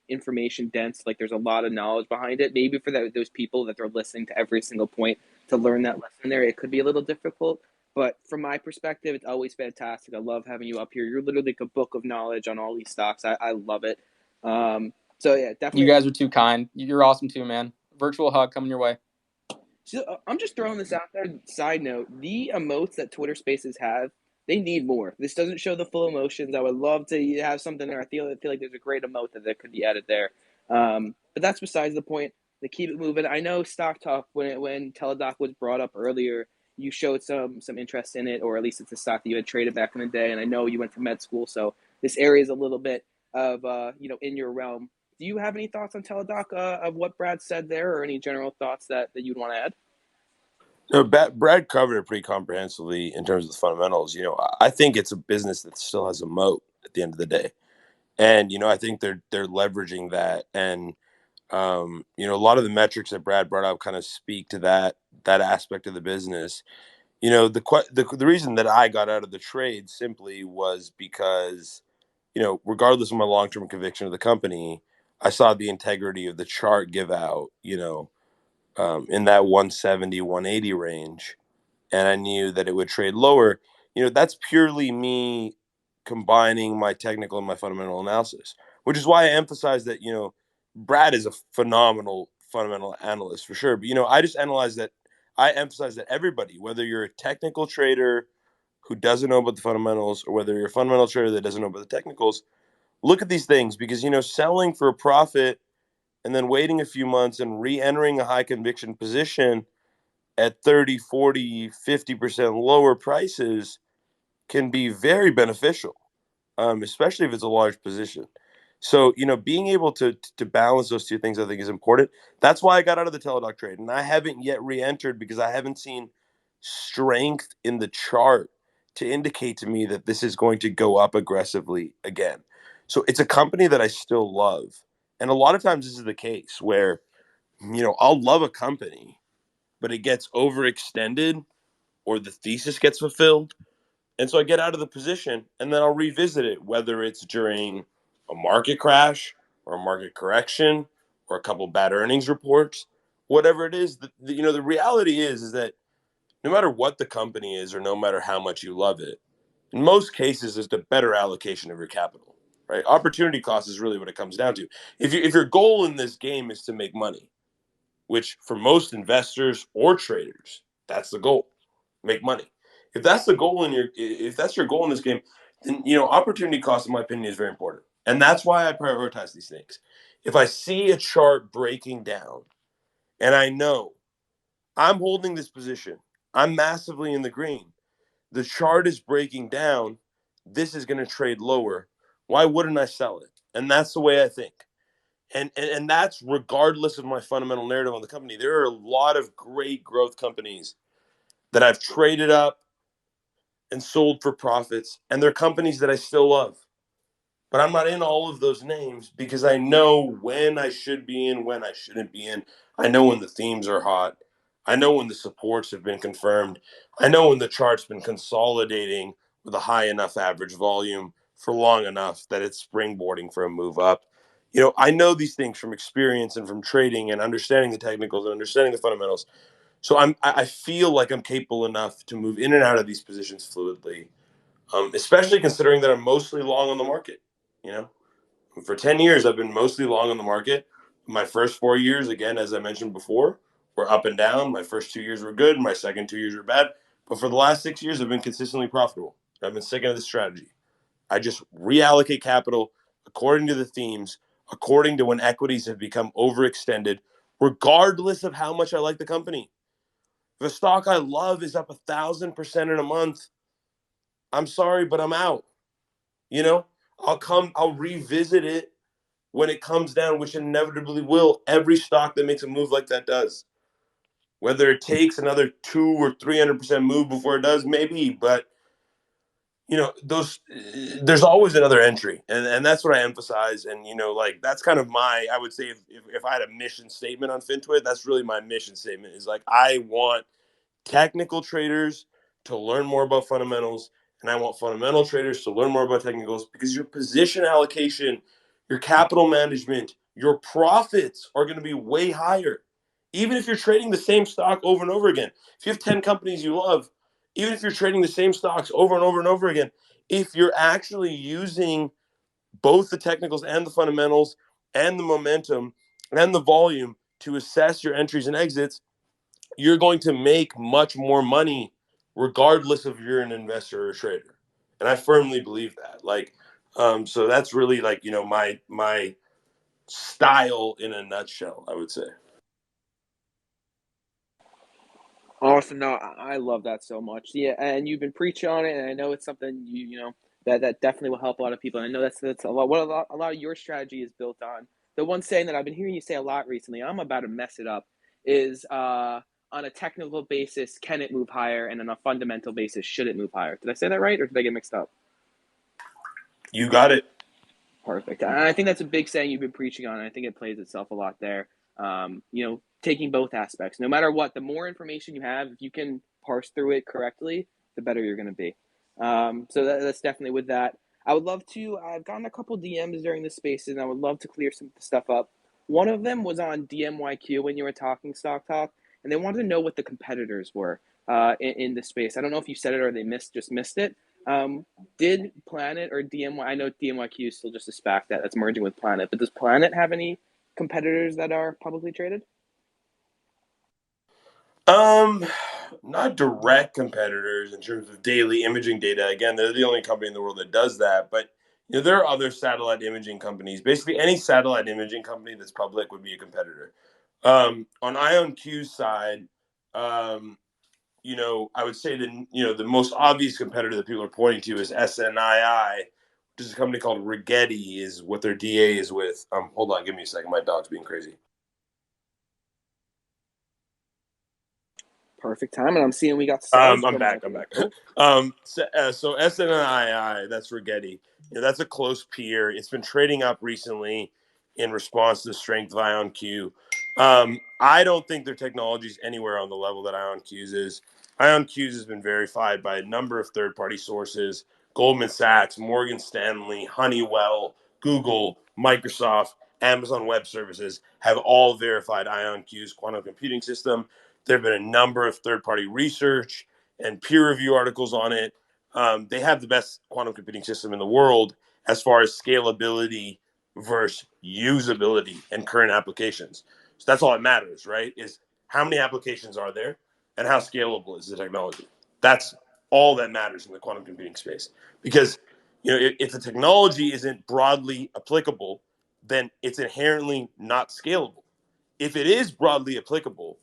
information dense, like there's a lot of knowledge behind it. Maybe for those people that they're listening to every single point to learn that lesson there, it could be a little difficult. But from my perspective, it's always fantastic. I love having you up here. You're literally like a book of knowledge on all these stocks. I love it. So yeah, definitely. You guys are too kind. You're awesome too, man. Virtual hug coming your way. So I'm just throwing this out there. Side note: the emotes that Twitter Spaces have, they need more. This doesn't show the full emotions. I would love to have something there. I feel like there's a great emote that could be added there. But that's besides the point. To keep it moving, I know Stock Talk when Teledaca was brought up earlier, you showed some interest in it, or at least it's a stock that you had traded back in the day. And I know you went to med school, so this area is a little bit of in your realm. Do you have any thoughts on Teledoc of what Brad said there, or any general thoughts that you'd want to add? No, Brad covered it pretty comprehensively in terms of the fundamentals. I think it's a business that still has a moat at the end of the day, and I think they're leveraging that, and a lot of the metrics that Brad brought up kind of speak to that aspect of the business. The reason that I got out of the trade simply was because, regardless of my long-term conviction of the company, I saw the integrity of the chart give out, in that 170, 180 range. And I knew that it would trade lower. That's purely me combining my technical and my fundamental analysis, which is why I emphasize that, Brad is a phenomenal fundamental analyst for sure. But, I emphasize that everybody, whether you're a technical trader who doesn't know about the fundamentals, or whether you're a fundamental trader that doesn't know about the technicals, look at these things, because, selling for a profit and then waiting a few months and re-entering a high conviction position at 30, 40, 50% lower prices can be very beneficial, especially if it's a large position. So, being able to balance those 2 things, I think, is important. That's why I got out of the Teledoc trade, and I haven't yet re-entered because I haven't seen strength in the chart to indicate to me that this is going to go up aggressively again. So it's a company that I still love. And a lot of times this is the case where, I'll love a company, but it gets overextended or the thesis gets fulfilled. And so I get out of the position and then I'll revisit it, whether it's during a market crash or a market correction or a couple bad earnings reports, whatever it is. The reality is that no matter what the company is or no matter how much you love it, in most cases, it's the better allocation of your capital, right? Opportunity cost is really what it comes down to. If your goal in this game is to make money, which for most investors or traders, that's the goal, make money. If that's your goal in this game, then opportunity cost, in my opinion, is very important, and that's why I prioritize these things. If I see a chart breaking down, and I know I'm holding this position, I'm massively in the green. The chart is breaking down. This is going to trade lower. Why wouldn't I sell it? And that's the way I think. And that's regardless of my fundamental narrative on the company. There are a lot of great growth companies that I've traded up and sold for profits, and they're companies that I still love. But I'm not in all of those names because I know when I should be in, when I shouldn't be in. I know when the themes are hot. I know when the supports have been confirmed. I know when the chart's been consolidating with a high enough average volume for long enough that it's springboarding for a move up. I know these things from experience and from trading and understanding the technicals and understanding the fundamentals. So I feel like I'm capable enough to move in and out of these positions fluidly, especially considering that I'm mostly long on the market. You know, for 10 years, I've been mostly long on the market. My first 4 years, again, as I mentioned before, were up and down. My first 2 years were good. My second 2 years were bad. But for the last 6 years, I've been consistently profitable. I've been sticking to this strategy. I just reallocate capital according to the themes, according to when equities have become overextended, regardless of how much I like the company. If a stock I love is up 1,000% in a month, I'm sorry, but I'm out. You know, I'll revisit it when it comes down, which inevitably will. Every stock that makes a move like that does. Whether it takes another 200 or 300% move before it does, maybe, but there's always another entry, and that's what I emphasize. And like that's kind of I would say if I had a mission statement on FinTwit, that's really my mission statement. Is like I want technical traders to learn more about fundamentals, and I want fundamental traders to learn more about technicals, because your position allocation, your capital management, your profits are going to be way higher. Even if you're trading the same stock over and over again, if you have 10 companies you love, even if you're trading the same stocks over and over and over again, if you're actually using both the technicals and the fundamentals and the momentum and the volume to assess your entries and exits, you're going to make much more money regardless of if you're an investor or a trader. And I firmly believe that. So that's really my style in a nutshell, I would say. Awesome. No, I love that so much. Yeah, and you've been preaching on it, and I know it's something that definitely will help a lot of people. And I know that's a lot what a lot of your strategy is built on. The one saying that I've been hearing you say a lot recently, I'm about to mess it up, is on a technical basis, can it move higher? And on a fundamental basis, should it move higher? Did I say that right, or did I get mixed up? You got it. Perfect. And I think that's a big saying you've been preaching on. And I think it plays itself a lot there. Taking both aspects, no matter what, the more information you have, if you can parse through it correctly, the better you're going to be. So that's definitely with that. I would love to, I've gotten a couple DMs during the spaces, and I would love to clear some stuff up. One of them was on DMYQ when you were talking Stock Talk, and they wanted to know what the competitors were in the space. I don't know if you said it or they just missed it. Did Planet or DMY? I know DMYQ is still just a SPAC that's merging with Planet, but does Planet have any competitors that are publicly traded? Not direct competitors in terms of daily imaging data. Again, they're the only company in the world that does that. But there are other satellite imaging companies. Basically, any satellite imaging company that's public would be a competitor. On IonQ's side, I would say that the most obvious competitor that people are pointing to is SNII, which is a company called Rigetti, is what their DA is with. Hold on, give me a second. My dog's being crazy. Perfect time, and I'm seeing we got sales. I'm back. So SNII, that's Rigetti. That's a close peer. It's been trading up recently in response to the strength of IonQ. I don't think their technology is anywhere on the level that IonQ's is. IonQ's has been verified by a number of third-party sources: Goldman Sachs, Morgan Stanley, Honeywell, Google, Microsoft, Amazon Web Services have all verified IonQ's quantum computing system. There have been a number of third-party research and peer review articles on it. They have the best quantum computing system in the world as far as scalability versus usability and current applications. So that's all that matters, right? Is how many applications are there and how scalable is the technology? That's all that matters in the quantum computing space. Because if the technology isn't broadly applicable, then it's inherently not scalable. If it is broadly applicable,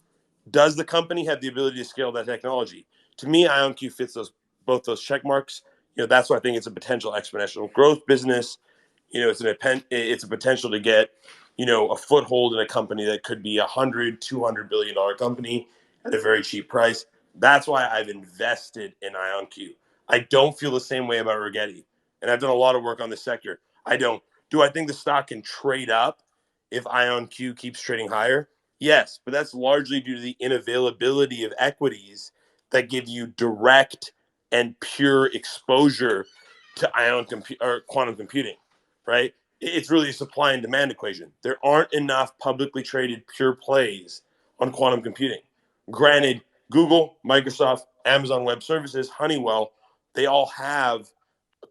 does the company have the ability to scale that technology? To me, IonQ fits both those check marks. That's why I think it's a potential exponential growth business. It's a potential to get a foothold in a company that could be $100-200 billion company at a very cheap price. That's why I've invested in IonQ. I don't feel the same way about Rigetti, and I've done a lot of work on this sector. I don't. Do I think the stock can trade up if IonQ keeps trading higher? Yes, but that's largely due to the inavailability of equities that give you direct and pure exposure to or quantum computing, right? It's really a supply and demand equation. There aren't enough publicly traded pure plays on quantum computing. Granted, Google, Microsoft, Amazon Web Services, Honeywell, they all have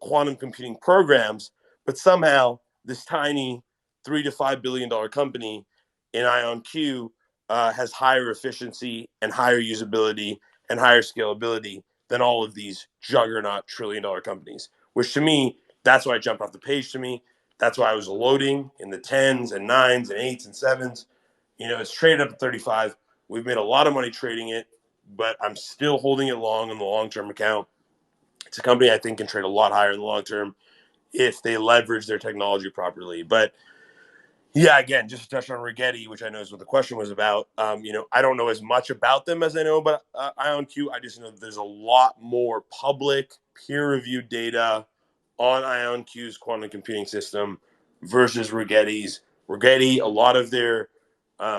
quantum computing programs, but somehow this tiny $3 to $5 billion company in IonQ has higher efficiency and higher usability and higher scalability than all of these juggernaut $1 trillion companies. Which to me, that's why it jumped off the page to me. That's why I was loading in the 10s and 9s and 8s and 7s. It's traded up to 35. We've made a lot of money trading it, but I'm still holding it long in the long-term account. It's a company I think can trade a lot higher in the long term if they leverage their technology properly. But yeah, again, just to touch on Rigetti, which I know is what the question was about. I don't know as much about them as I know about IonQ. I just know that there's a lot more public peer-reviewed data on IonQ's quantum computing system versus Rigetti's. Rigetti, a lot of their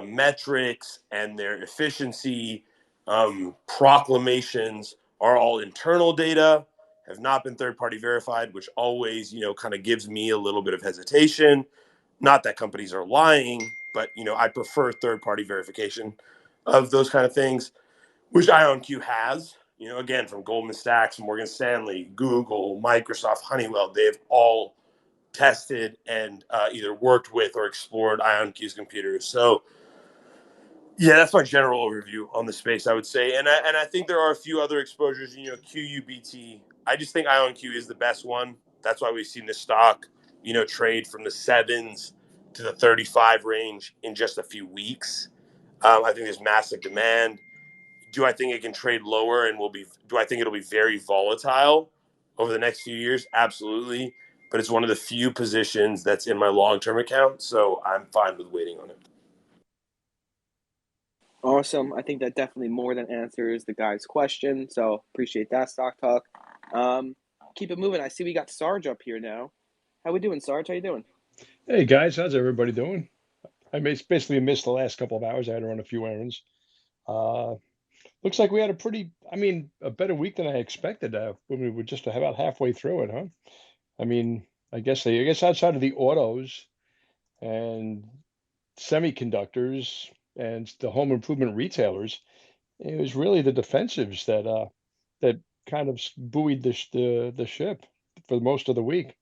metrics and their efficiency proclamations are all internal data, have not been third-party verified, which always, kind of gives me a little bit of hesitation. Not that companies are lying, but I prefer third-party verification of those kind of things, which IonQ has. Again, from Goldman Sachs, Morgan Stanley, Google, Microsoft, Honeywell, they've all tested and either worked with or explored IonQ's computers. So, yeah, that's my general overview on the space, I would say. And I think there are a few other exposures, QUBT. I just think IonQ is the best one. That's why we've seen this stock, trade from the 7s to the 35 range in just a few weeks. I think there's massive demand. Do I think it can trade lower and do I think it'll be very volatile over the next few years? Absolutely. But it's one of the few positions that's in my long-term account, so I'm fine with waiting on it. Awesome. I think that definitely more than answers the guy's question. So appreciate that, Stock Talk. Keep it moving. I see we got Sarge up here now. How we doing, Sarge? How you doing? Hey guys, how's everybody doing? Basically missed the last couple of hours. I had to run a few errands. Uh, Looks like we had a better week than I expected. When we were just about halfway through it, huh? I mean, I guess outside of the autos and semiconductors and the home improvement retailers, it was really the defensives that kind of buoyed the ship for most of the week.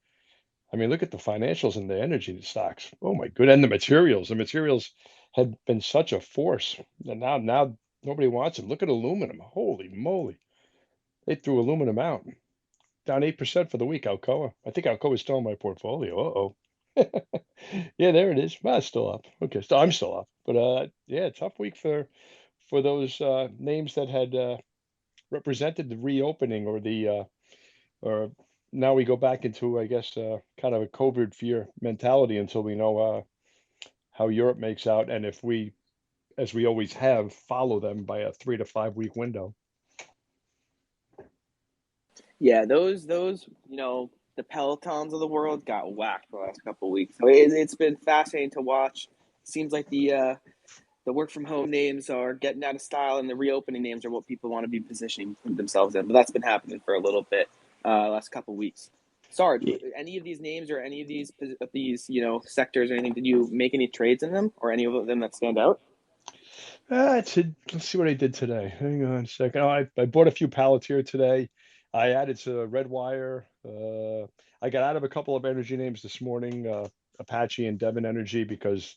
I mean, look at the financials and the energy stocks. Oh my good, and the materials. The materials had been such a force, and now nobody wants them. Look at aluminum. Holy moly, they threw aluminum out. Down 8% for the week. Alcoa. I think Alcoa is still in my portfolio. Uh-oh. Yeah, there it is. Well, it's still up. Okay, I'm still up. But yeah, tough week for those names that had represented the reopening or now we go back into, I guess, kind of a COVID fear mentality until we know how Europe makes out, and if we, as we always have, follow them by a 3 to 5 week window. Yeah, those the Pelotons of the world got whacked the last couple of weeks. So it's been fascinating to watch. Seems like the work from home names are getting out of style, and the reopening names are what people want to be positioning themselves in. But that's been happening for a little bit last couple of weeks. Sarge, any of these names or any of these sectors or anything? Did you make any trades in them or any of them that stand out? Let's see what I did today. Hang on a second. Oh, I bought a few Palantir today. I added to Redwire. I got out of a couple of energy names this morning, Apache and Devon Energy, because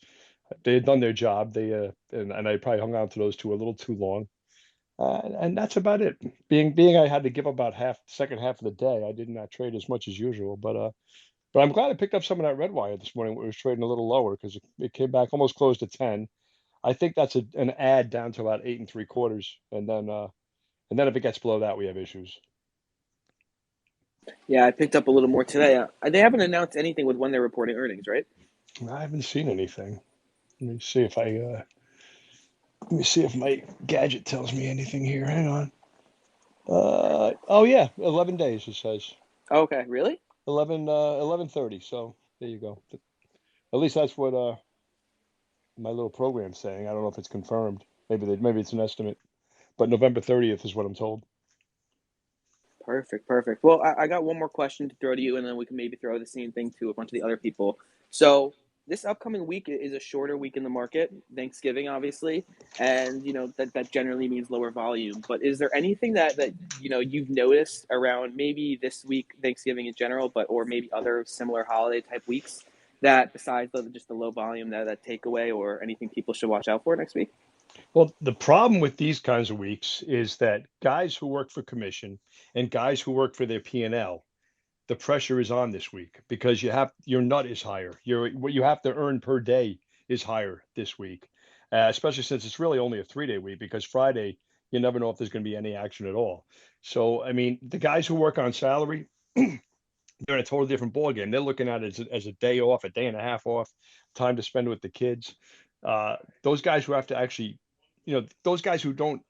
they had done their job. And I probably hung on to those two a little too long. And that's about it. Being I had to give about second half of the day, I did not trade as much as usual. But I'm glad I picked up some of that Redwire this morning. It was trading a little lower because it came back almost close to 10. I think that's an ad down to about 8 3/4, and then if it gets below that, we have issues. Yeah, I picked up a little more today. They haven't announced anything with when they're reporting earnings, right? I haven't seen anything. Let me see if my gadget tells me anything here. Hang on. Oh yeah, 11 days it says. Okay, really? 11:30. So there you go. At least that's what my little program's saying. I don't know if it's confirmed. Maybe it's an estimate, but November 30th is what I'm told. Perfect. Well, I got one more question to throw to you, and then we can maybe throw the same thing to a bunch of the other people. So this upcoming week is a shorter week in the market, Thanksgiving, obviously, and that generally means lower volume. But is there anything that you've noticed around maybe this week, Thanksgiving in general, or maybe other similar holiday type weeks that besides just the low volume that takeaway or anything people should watch out for next week? Well, the problem with these kinds of weeks is that guys who work for commission and guys who work for their P&L, the pressure is on this week because your nut is higher. What you have to earn per day is higher this week, especially since it's really only a 3-day week because Friday, you never know if there's going to be any action at all. So, I mean, the guys who work on salary, they're in a totally different ballgame. They're looking at it as a day off, a day and a half off, time to spend with the kids. Those guys who have to actually, those guys who don't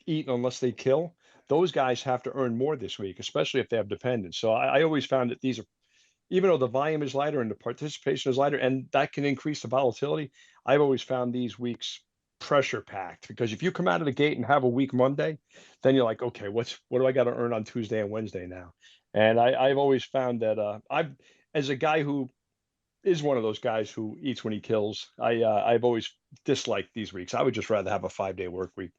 eat unless they kill, those guys have to earn more this week, especially if they have dependents. So I always found that these are, even though the volume is lighter and the participation is lighter, and that can increase the volatility, I've always found these weeks pressure packed because if you come out of the gate and have a weak Monday, then you're like, okay, what do I got to earn on Tuesday and Wednesday now? And I've always found that as a guy who is one of those guys who eats when he kills, I've always disliked these weeks. I would just rather have a 5-day work week.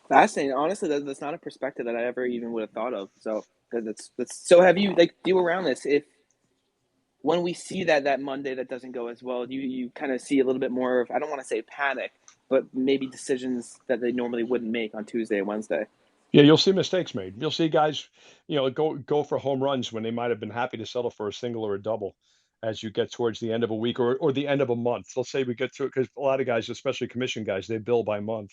Fascinating. Honestly, that's not a perspective that I ever even would have thought of. So that's. So have you do you around this? If when we see that Monday that doesn't go as well, you kind of see a little bit more of, I don't want to say panic, but maybe decisions that they normally wouldn't make on Tuesday and Wednesday. Yeah, you'll see mistakes made. You'll see guys, go for home runs when they might have been happy to settle for a single or a double as you get towards the end of a week or the end of a month. Let's say we get to, because a lot of guys, especially commission guys, they bill by month.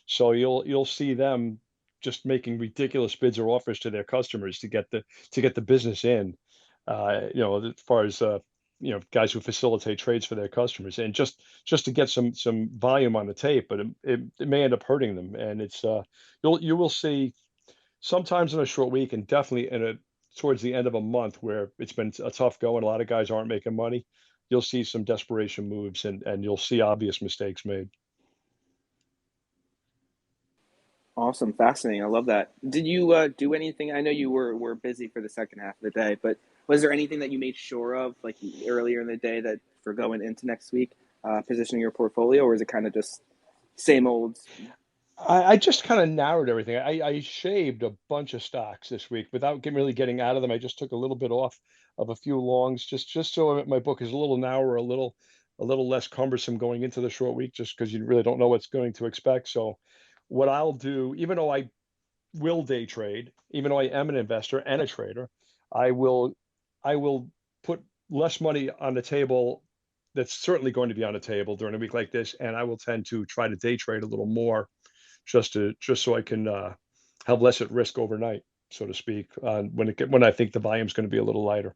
So you'll see them just making ridiculous bids or offers to their customers to get the business in. As far as guys who facilitate trades for their customers and just to get some volume on the tape, but it may end up hurting them. And you will see sometimes in a short week and definitely towards the end of a month where it's been a tough go and a lot of guys aren't making money. You'll see some desperation moves and you'll see obvious mistakes made. Awesome, fascinating. I love that. Did you do anything? I know you were busy for the second half of the day, but was there anything that you made sure of, like earlier in the day, that for going into next week, positioning your portfolio, or is it kind of just same old? I just kind of narrowed everything. I shaved a bunch of stocks this week without really getting out of them. I just took a little bit off of a few longs, just so my book is a little narrower, a little less cumbersome going into the short week, just because you really don't know what's going to expect. So, what I'll do, even though I will day trade, even though I am an investor and a trader, I will I will put less money on the table. That's certainly going to be on the table during a week like this, and I will tend to try to day trade a little more just so I can have less at risk overnight, so to speak, when I think the volume is going to be a little lighter.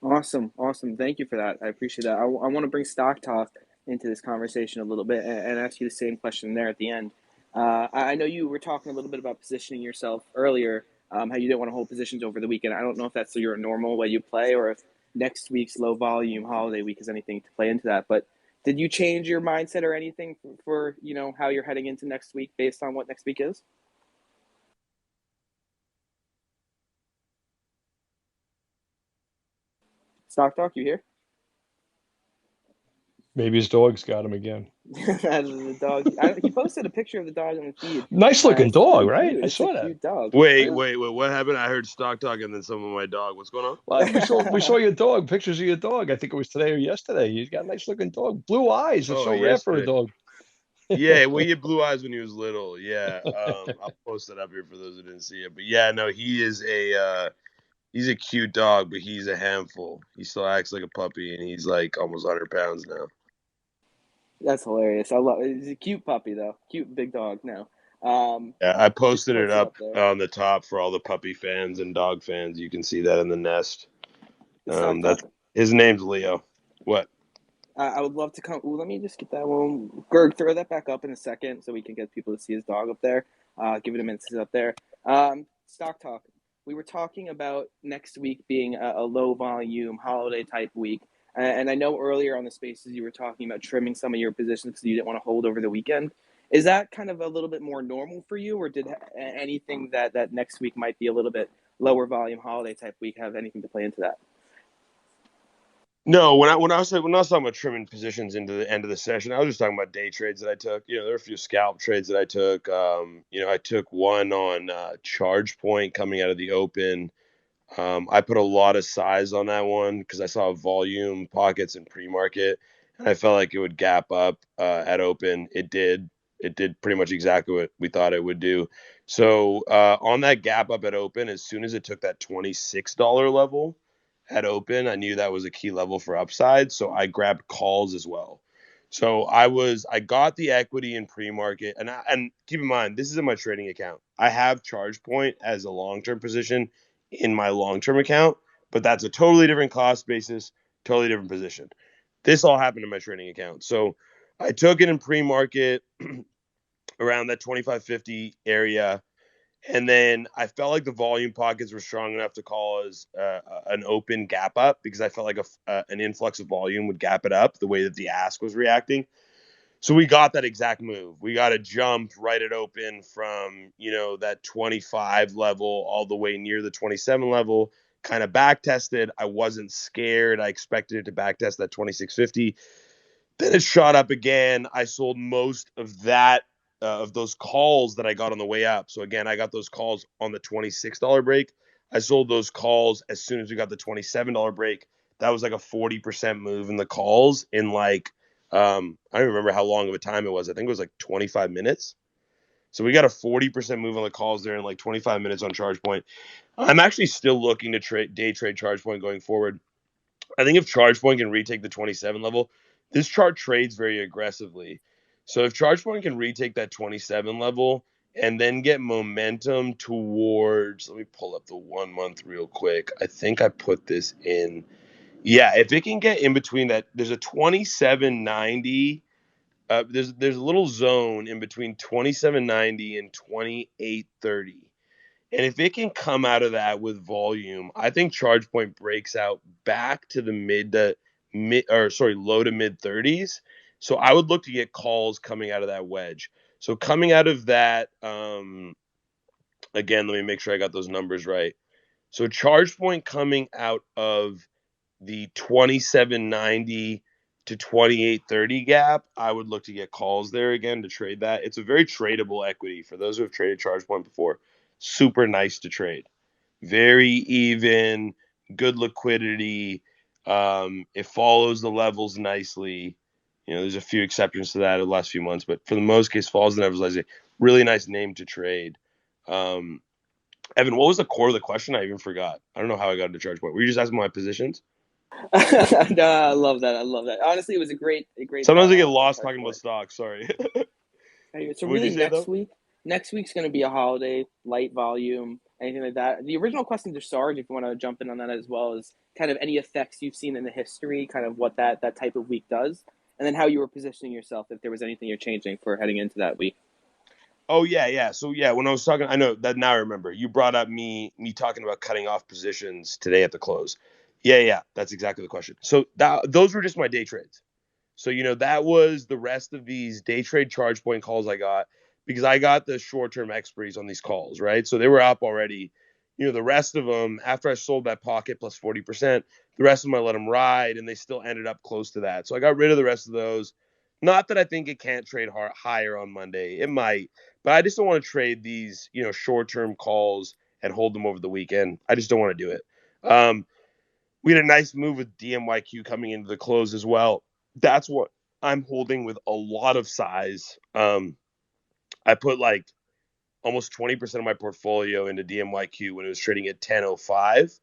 Awesome. Thank you for that. I appreciate that. I want to bring stock talk into this conversation a little bit and ask you the same question there at the end. I know you were talking a little bit about positioning yourself earlier. how you didn't want to hold positions over the weekend. I don't know if that's your normal way you play, or if next week's low volume holiday week is anything to play into that. But did you change your mindset or anything for how you're heading into next week based on what next week is? Stock Talk, you here? Maybe his dog's got him again. The dog. He posted a picture of the dog in the feed. Nice looking It's dog, pretty right? cute. I It's a saw that. cute dog. Wait, what happened? I heard stock talk and then some of my dog. What's going on? Well, we saw your dog, pictures of your dog. I think it was today or yesterday. He's got a nice looking dog, blue eyes. It's Oh, so rare for a yesterday. dog. Yeah, well, he had blue eyes when he was little. Yeah, I'll post it up here for those who didn't see it. But yeah, no, he's a cute dog, but he's a handful. He still acts like a puppy, and he's like almost 100 pounds now. That's hilarious. I love it. He's a cute puppy though. Cute big dog now. Yeah, I Just posted it posted up there. on the top for all the puppy fans and dog fans. You can see that in the nest. Stock That's Talk. his name's Leo. What? I would love to come. Ooh, let me just get that one. Gerg, throw that back up in a second so we can get people to see his dog up there. Give it a minute to sit up there. Stock Talk. We were talking about next week being a low volume holiday type week. And I know earlier on the spaces you were talking about trimming some of your positions because you didn't want to hold over the weekend. Is that kind of a little bit more normal for you, or did anything that next week might be a little bit lower volume holiday type week have anything to play into that? No, when I was talking about trimming positions into the end of the session, I was just talking about day trades that I took. There were a few scalp trades that I took. I took one on charge point coming out of the open. I put a lot of size on that one because I saw volume pockets in pre-market, and I felt like it would gap up at open. It did. It did pretty much exactly what we thought it would do. So on that gap up at open, as soon as it took that $26 level at open, I knew that was a key level for upside. So I grabbed calls as well. So I got the equity in pre-market, and keep in mind this is in my trading account. I have charge point as a long-term position in my long-term account, but that's a totally different cost basis, totally different position. This all happened in my trading account. So I took it in pre-market around that 25.50 area, and then I felt like the volume pockets were strong enough to cause an open gap up because I felt like an influx of volume would gap it up the way that the ask was reacting. So we got that exact move. We got a jump right at open from, that 25 level all the way near the 27 level, kind of back tested. I wasn't scared. I expected it to back test that 26.50. Then it shot up again. I sold most of that, of those calls that I got on the way up. So again, I got those calls on the $26 break. I sold those calls as soon as we got the $27 break. That was like a 40% move in the calls in I don't remember how long of a time it was. I think it was like 25 minutes. So we got a 40% move on the calls there in like 25 minutes on charge point. I'm actually still looking to day trade charge point going forward. I think if charge point can retake the 27 level, this chart trades very aggressively. So if charge point can retake that 27 level and then get momentum towards, let me pull up the 1 month real quick. I think I put this in. Yeah, if it can get in between that, there's a 27.90. There's a little zone in between 27.90 and 28.30. And if it can come out of that with volume, I think charge point breaks out back to the low to mid 30s. So I would look to get calls coming out of that wedge. So coming out of that, again, let me make sure I got those numbers right. So charge point coming out of the 27.90 to 28.30 gap, I would look to get calls there again to trade that. It's a very tradable equity for those who have traded charge point before. Super nice to trade. Very even, good liquidity. It follows the levels nicely. There's a few exceptions to that in the last few months, but for the most case, follows the levels nicely. Really nice name to trade. Evan, what was the core of the question? I even forgot. I don't know how I got into charge point. Were you just asking my positions? No, I love that. I love that. Honestly, it was a great Sometimes thought I get on lost charge talking about point. stocks. Sorry. So What would you really, say though? next week's going to be a holiday, light volume, anything like that. The original question to Sarge, if you want to jump in on that as well, is kind of any effects you've seen in the history, kind of what that type of week does, and then how you were positioning yourself if there was anything you're changing for heading into that week. Oh yeah, yeah. So yeah, when I was talking, I know that now I remember. You brought up me talking about cutting off positions today at the close. Yeah, yeah, that's exactly the question. So those were just my day trades. So that was the rest of these day trade charge point calls I got because I got the short term expiries on these calls, right? So they were up already. The rest of them after I sold that pocket plus 40%, the rest of them I let them ride, and they still ended up close to that. So I got rid of the rest of those. Not that I think it can't trade higher on Monday. It might, but I just don't want to trade these, short term calls and hold them over the weekend. I just don't want to do it. We had a nice move with DMYQ coming into the close as well. That's what I'm holding with a lot of size. I put like almost 20% of my portfolio into DMYQ when it was trading at 10.05,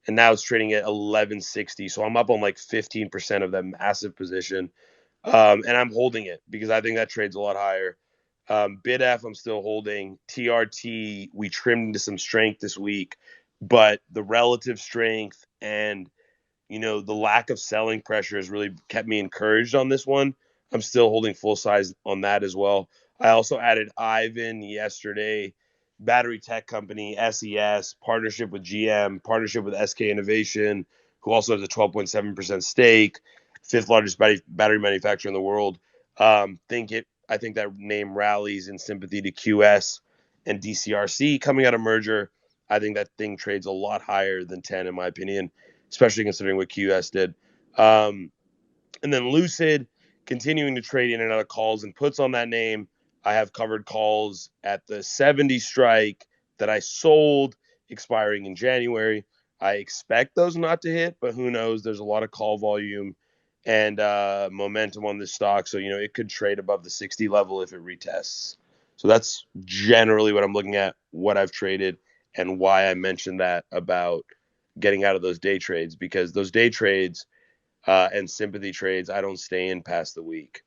and now it's trading at 11.60. So I'm up on like 15% of that massive position. And I'm holding it because I think that trades a lot higher. BidF, I'm still holding. TRT, we trimmed into some strength this week, but the relative strength and the lack of selling pressure has really kept me encouraged on this one. I'm still holding full size on that as well. I also added Ivan yesterday, battery tech company, SES, partnership with GM, partnership with SK Innovation, who also has a 12.7% stake, fifth largest battery manufacturer in the world. I think that name rallies in sympathy to QS and DCRC coming out of merger. I think that thing trades a lot higher than 10 in my opinion, especially considering what QS did. And then Lucid continuing to trade in and out of calls and puts on that name. I have covered calls at the 70 strike that I sold expiring in January. I expect those not to hit, but who knows? There's a lot of call volume and momentum on this stock. So, it could trade above the 60 level if it retests. So that's generally what I'm looking at, what I've traded, and why I mentioned that about getting out of those day trades, because those day trades and sympathy trades, I don't stay in past the week.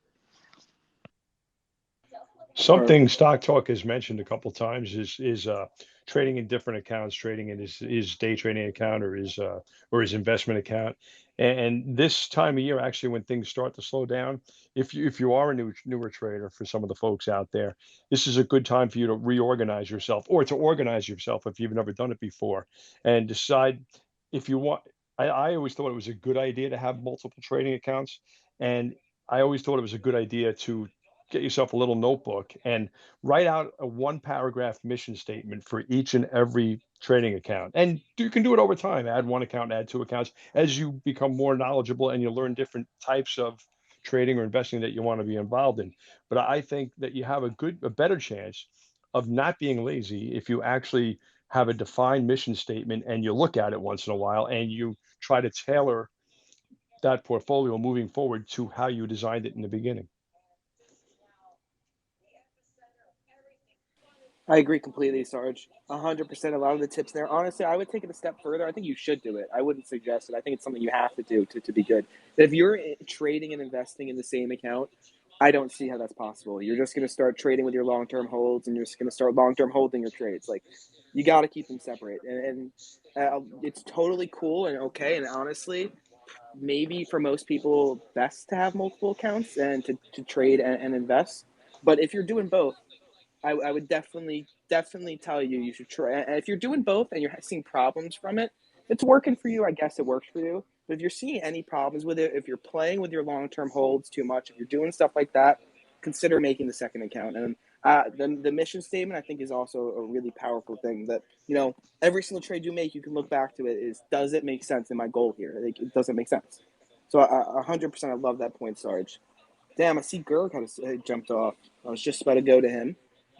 Something Stock Talk has mentioned a couple times is trading in different accounts, trading in his day trading account or his investment account. And this time of year, actually, when things start to slow down, if you are a newer trader, for some of the folks out there, this is a good time for you to reorganize yourself or to organize yourself if you've never done it before, and decide if you want. I always thought it was a good idea to have multiple trading accounts, and I always thought it was a good idea to get yourself a little notebook and write out a one paragraph mission statement for each and every trading account. And you can do it over time. Add one account, add two accounts as you become more knowledgeable and you learn different types of trading or investing that you want to be involved in. But I think that you have a better chance of not being lazy if you actually have a defined mission statement and you look at it once in a while and you try to tailor that portfolio moving forward to how you designed it in the beginning. I agree completely, Sarge. 100%. A lot of the tips there. Honestly, I would take it a step further. I think you should do it. I wouldn't suggest it. I think it's something you have to do to be good. If you're trading and investing in the same account, I don't see how that's possible. You're just going to start trading with your long term holds, and you're just going to start long term holding your trades. Like, you got to keep them separate. And it's totally cool and okay. And honestly, maybe for most people, best to have multiple accounts and to trade and invest. But if you're doing both, I would definitely tell you you should try. And if you're doing both and you're seeing problems from it, it's working for you. I guess it works for you. But if you're seeing any problems with it, if you're playing with your long term holds too much, if you're doing stuff like that, consider making the second account. And the mission statement I think is also a really powerful thing. That every single trade you make, you can look back to it. Does it make sense in my goal here? Like, it doesn't make sense. So 100%, I love that point, Sarge. Damn, I see Gerg had jumped off. I was just about to go to him.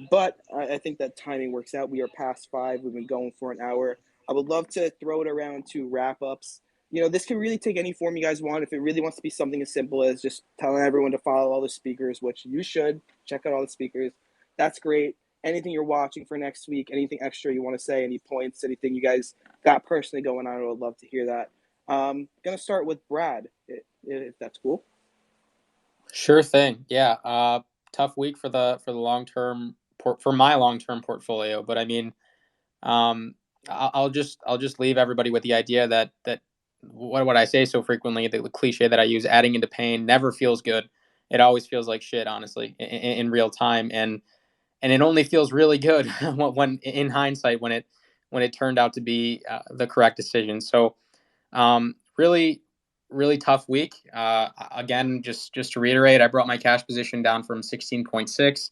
But I think that timing works out. We are past 5. We've been going for an hour. I would love to throw it around to wrap ups. This can really take any form you guys want. If it really wants to be something as simple as just telling everyone to follow all the speakers, which you should, check out all the speakers. That's great. Anything you're watching for next week, anything extra you want to say, any points, anything you guys got personally going on, I would love to hear that. Gonna start with Brad, if that's cool. Sure thing. Yeah. Tough week for the long term for my long term portfolio, but I mean, I'll just leave everybody with the idea that what I say so frequently, the cliche that I use, adding into pain never feels good. It always feels like shit, honestly, in real time. it only feels really good when in hindsight when it turned out to be the correct decision. So really, really tough week. Again, just to reiterate, I brought my cash position down from 16.6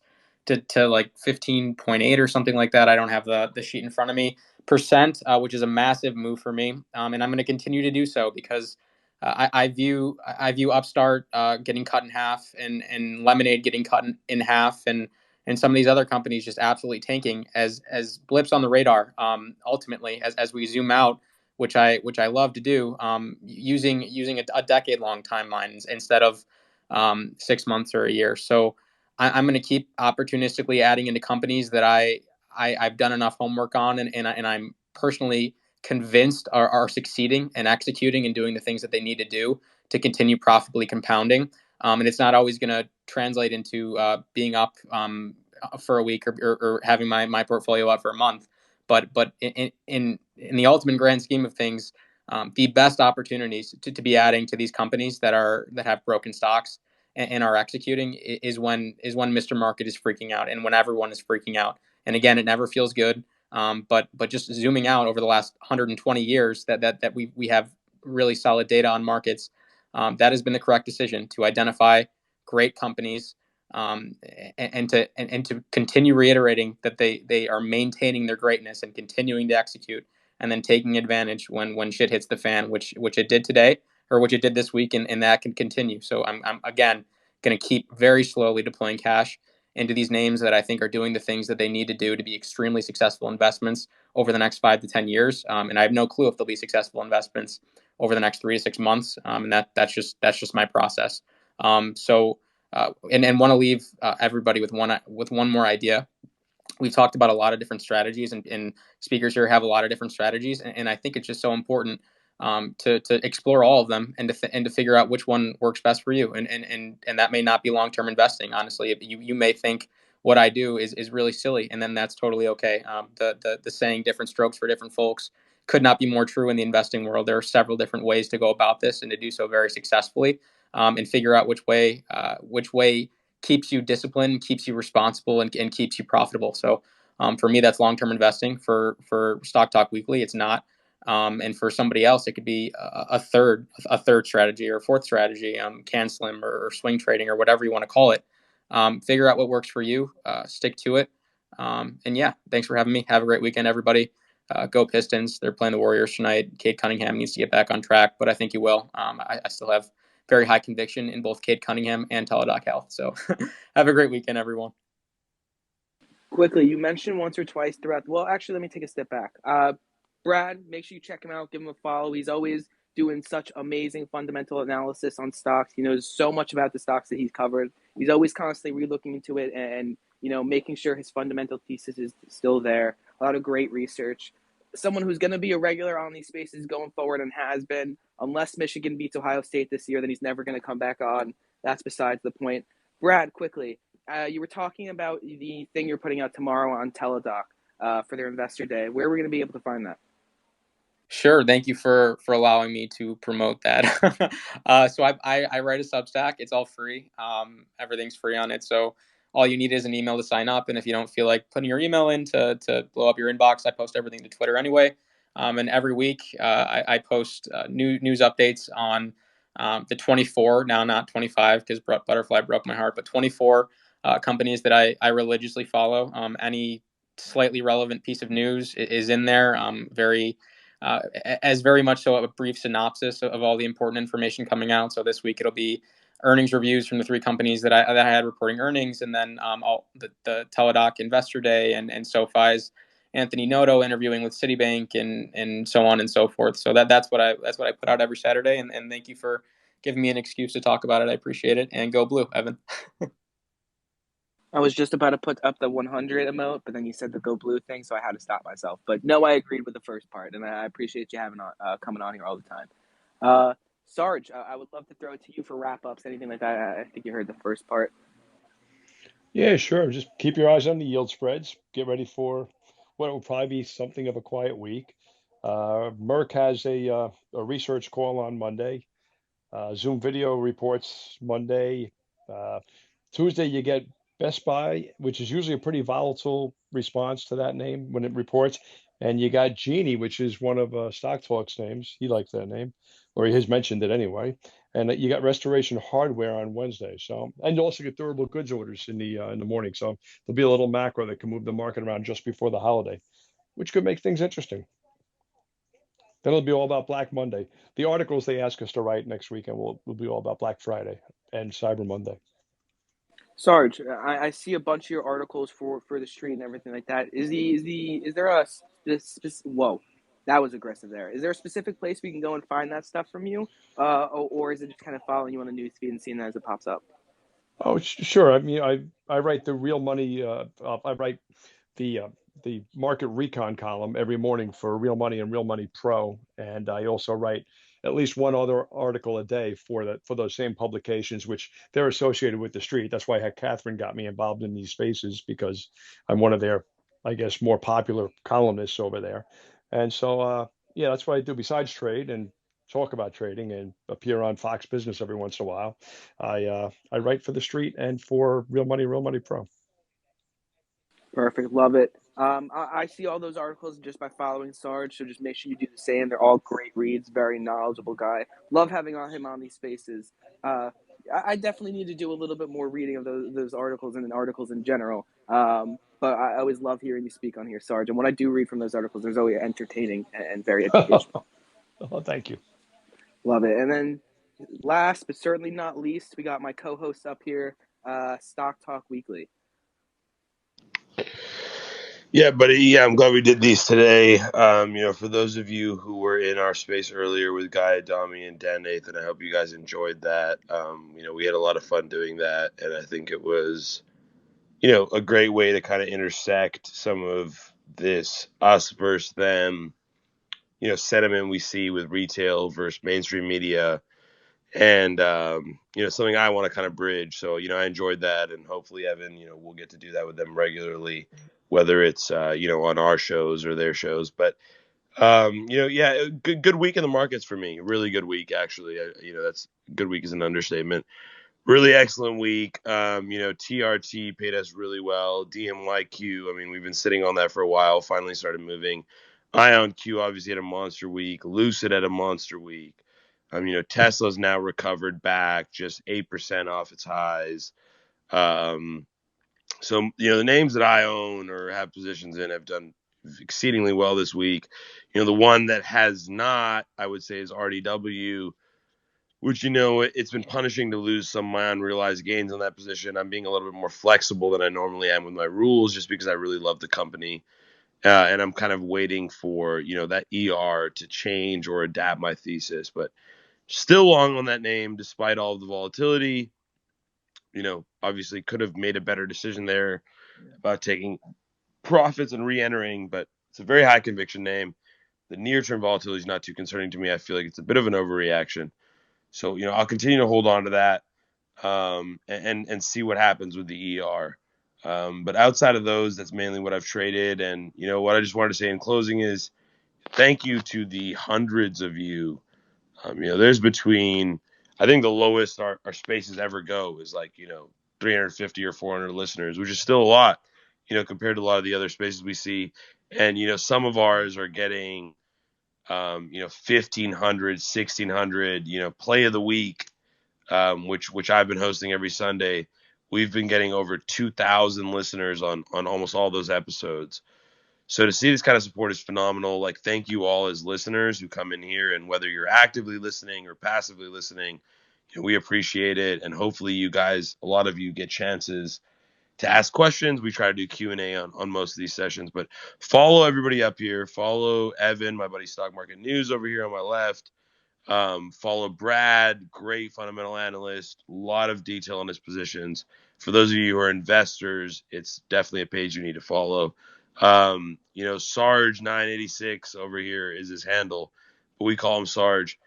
to like 15.8 or something like that. I don't have the sheet in front of me. Percent, which is a massive move for me, and I'm going to continue to do so because I view Upstart getting cut in half and Lemonade getting cut in half and some of these other companies just absolutely tanking as blips on the radar. Ultimately, as we zoom out, which I love to do, using a decade long timeline instead of 6 months or a year. So I'm going to keep opportunistically adding into companies that I've done enough homework on, and I'm personally convinced are succeeding and executing and doing the things that they need to do to continue profitably compounding. And it's not always going to translate into being up for a week or having my portfolio up for a month. But in the ultimate grand scheme of things, the best opportunities to be adding to these companies that have broken stocks and are executing is when Mr. Market is freaking out and when everyone is freaking out. And again, it never feels good. But just zooming out over the last 120 years that we have really solid data on markets, that has been the correct decision to identify great companies, and to continue reiterating that they are maintaining their greatness and continuing to execute, and then taking advantage when shit hits the fan, which it did today or which it did this week, and that can continue. So I'm again going to keep very slowly deploying cash into these names that I think are doing the things that they need to do to be extremely successful investments over the next 5 to 10 years. And I have no clue if they'll be successful investments over the next 3 to 6 months. And that's just my process. So and want to leave everybody with one more idea. We've talked about a lot of different strategies, and speakers here have a lot of different strategies, and I think it's just so important to explore all of them and to figure out which one works best for you. And that may not be long term investing. Honestly, you may think what I do is really silly, and then that's totally okay. The saying "different strokes for different folks" could not be more true in the investing world. There are several different ways to go about this and to do so very successfully, and figure out which way keeps you disciplined, keeps you responsible, and keeps you profitable. So for me, that's long-term investing. For Stock Talk Weekly, it's not. And for somebody else, it could be a third strategy or a fourth strategy, CanSlim or swing trading or whatever you want to call it. Figure out what works for you, stick to it. And yeah, thanks for having me. Have a great weekend, everybody. Go Pistons. They're playing the Warriors tonight. Cade Cunningham needs to get back on track, but I think he will. I still have very high conviction in both Cade Cunningham and Teledaca Health. So have a great weekend, everyone. Quickly, you mentioned once or twice throughout. Well, actually, let me take a step back. Brad, make sure you check him out, give him a follow. He's always doing such amazing fundamental analysis on stocks. He knows so much about the stocks that he's covered. He's always constantly relooking into it and making sure his fundamental thesis is still there. A lot of great research. Someone who's going to be a regular on these spaces going forward and has been, unless Michigan beats Ohio State this year, then he's never going to come back on. That's besides the point. Brad, quickly, you were talking about the thing you're putting out tomorrow on Teledoc for their investor day. Where are we going to be able to find that? Sure. Thank you for allowing me to promote that. So I write a Substack. It's all free. Everything's free on it. So all you need is an email to sign up. And if you don't feel like putting your email in to blow up your inbox, I post everything to Twitter anyway. And every week I post news updates on the 24, now not 25 because Butterfly broke my heart, but 24 companies that I religiously follow. Any slightly relevant piece of news is in there. As very much so a brief synopsis of all the important information coming out. So this week it'll be earnings reviews from the three companies that I had reporting earnings, and then the Teledoc Investor Day and SoFi's Anthony Noto interviewing with Citibank and so on and so forth. So that's what I put out every Saturday, and thank you for giving me an excuse to talk about it. I appreciate it, and go Blue, Evan. I was just about to put up the 100 emote, but then you said the go blue thing, so I had to stop myself. But no, I agreed with the first part, and I appreciate you having coming on here all the time. Sarge, I would love to throw it to you for wrap ups, anything like that. I think you heard the first part. Yeah, sure. Just keep your eyes on the yield spreads. Get ready for what will probably be something of a quiet week. Merck has a research call on Monday. Zoom video reports Monday. Tuesday, you get Best Buy, which is usually a pretty volatile response to that name when it reports. And you got Genie, which is one of Stock Talk's names. He likes that name, or he has mentioned it anyway. And you got Restoration Hardware on Wednesday. So, and you also get durable goods orders in the morning. So there'll be a little macro that can move the market around just before the holiday, which could make things interesting. Then it'll be all about Black Monday. The articles they ask us to write next weekend will be all about Black Friday and Cyber Monday. Sarge, I see a bunch of your articles for the street and everything like that. Is there a whoa, that was aggressive there. Is there a specific place we can go and find that stuff from you, or is it just kind of following you on the news feed and seeing that as it pops up? Oh, sure. I mean, I write the real money. I write the uh, the market recon column every morning for Real Money and Real Money Pro, and I also write at least one other article a day for those same publications, which they're associated with the street. That's why Catherine got me involved in these spaces because I'm one of their, I guess, more popular columnists over there, and so yeah, that's what I do besides trade and talk about trading and appear on Fox Business every once in a while. I write for the street and for Real Money Pro. Perfect, love it. I see all those articles just by following Sarge, so just make sure you do the same. They're all great reads, very knowledgeable guy. Love having him on these spaces. I definitely need to do a little bit more reading of those articles and articles in general. But I always love hearing you speak on here, Sarge. And what I do read from those articles, there's always entertaining and very educational. Oh, thank you. Love it. And then last but certainly not least, we got my co-host up here, Stock Talk Weekly. Yeah, buddy. Yeah, I'm glad we did these today. For those of you who were in our space earlier with Guy Adami and Dan Nathan, I hope you guys enjoyed that. We had a lot of fun doing that, and I think it was, a great way to kind of intersect some of this us versus them, sentiment we see with retail versus mainstream media, and something I want to kind of bridge. So I enjoyed that, and hopefully Evan, we'll get to do that with them regularly, whether it's on our shows or their shows. But yeah, good week in the markets for me. Really good week, actually. That's good week is an understatement. Really excellent week. TRT paid us really well. DMYQ, I mean, we've been sitting on that for a while. Finally started moving. IonQ obviously had a monster week. Lucid had a monster week. Tesla's now recovered back, just 8% off its highs. So the names that I own or have positions in have done exceedingly well this week. The one that has not, I would say, is RDW, which it's been punishing to lose some of my unrealized gains on that position. I'm being a little bit more flexible than I normally am with my rules, just because I really love the company, and I'm kind of waiting for that ER to change or adapt my thesis. But still long on that name despite all of the volatility. Obviously could have made a better decision there about taking profits and re-entering, but it's a very high conviction name. The near-term volatility is not too concerning to me. I feel like it's a bit of an overreaction. So, I'll continue to hold on to that, and see what happens with the ER. But outside of those, that's mainly what I've traded. And, what I just wanted to say in closing is thank you to the hundreds of you. There's between, I think the lowest our spaces ever go is like, 350 or 400 listeners, which is still a lot, compared to a lot of the other spaces we see. And, some of ours are getting, 1,500, 1,600, play of the week, which I've been hosting every Sunday. We've been getting over 2,000 listeners on almost all those episodes. So to see this kind of support is phenomenal. Like, thank you all as listeners who come in here, and whether you're actively listening or passively listening, we appreciate it. And hopefully you guys, a lot of you get chances to ask questions. We try to do Q&A on most of these sessions, but follow everybody up here. Follow Evan, my buddy Stock Market News over here on my left. Follow Brad, great fundamental analyst, a lot of detail on his positions. For those of you who are investors, it's definitely a page you need to follow. Sarge 986 over here is his handle, but we call him Sarge.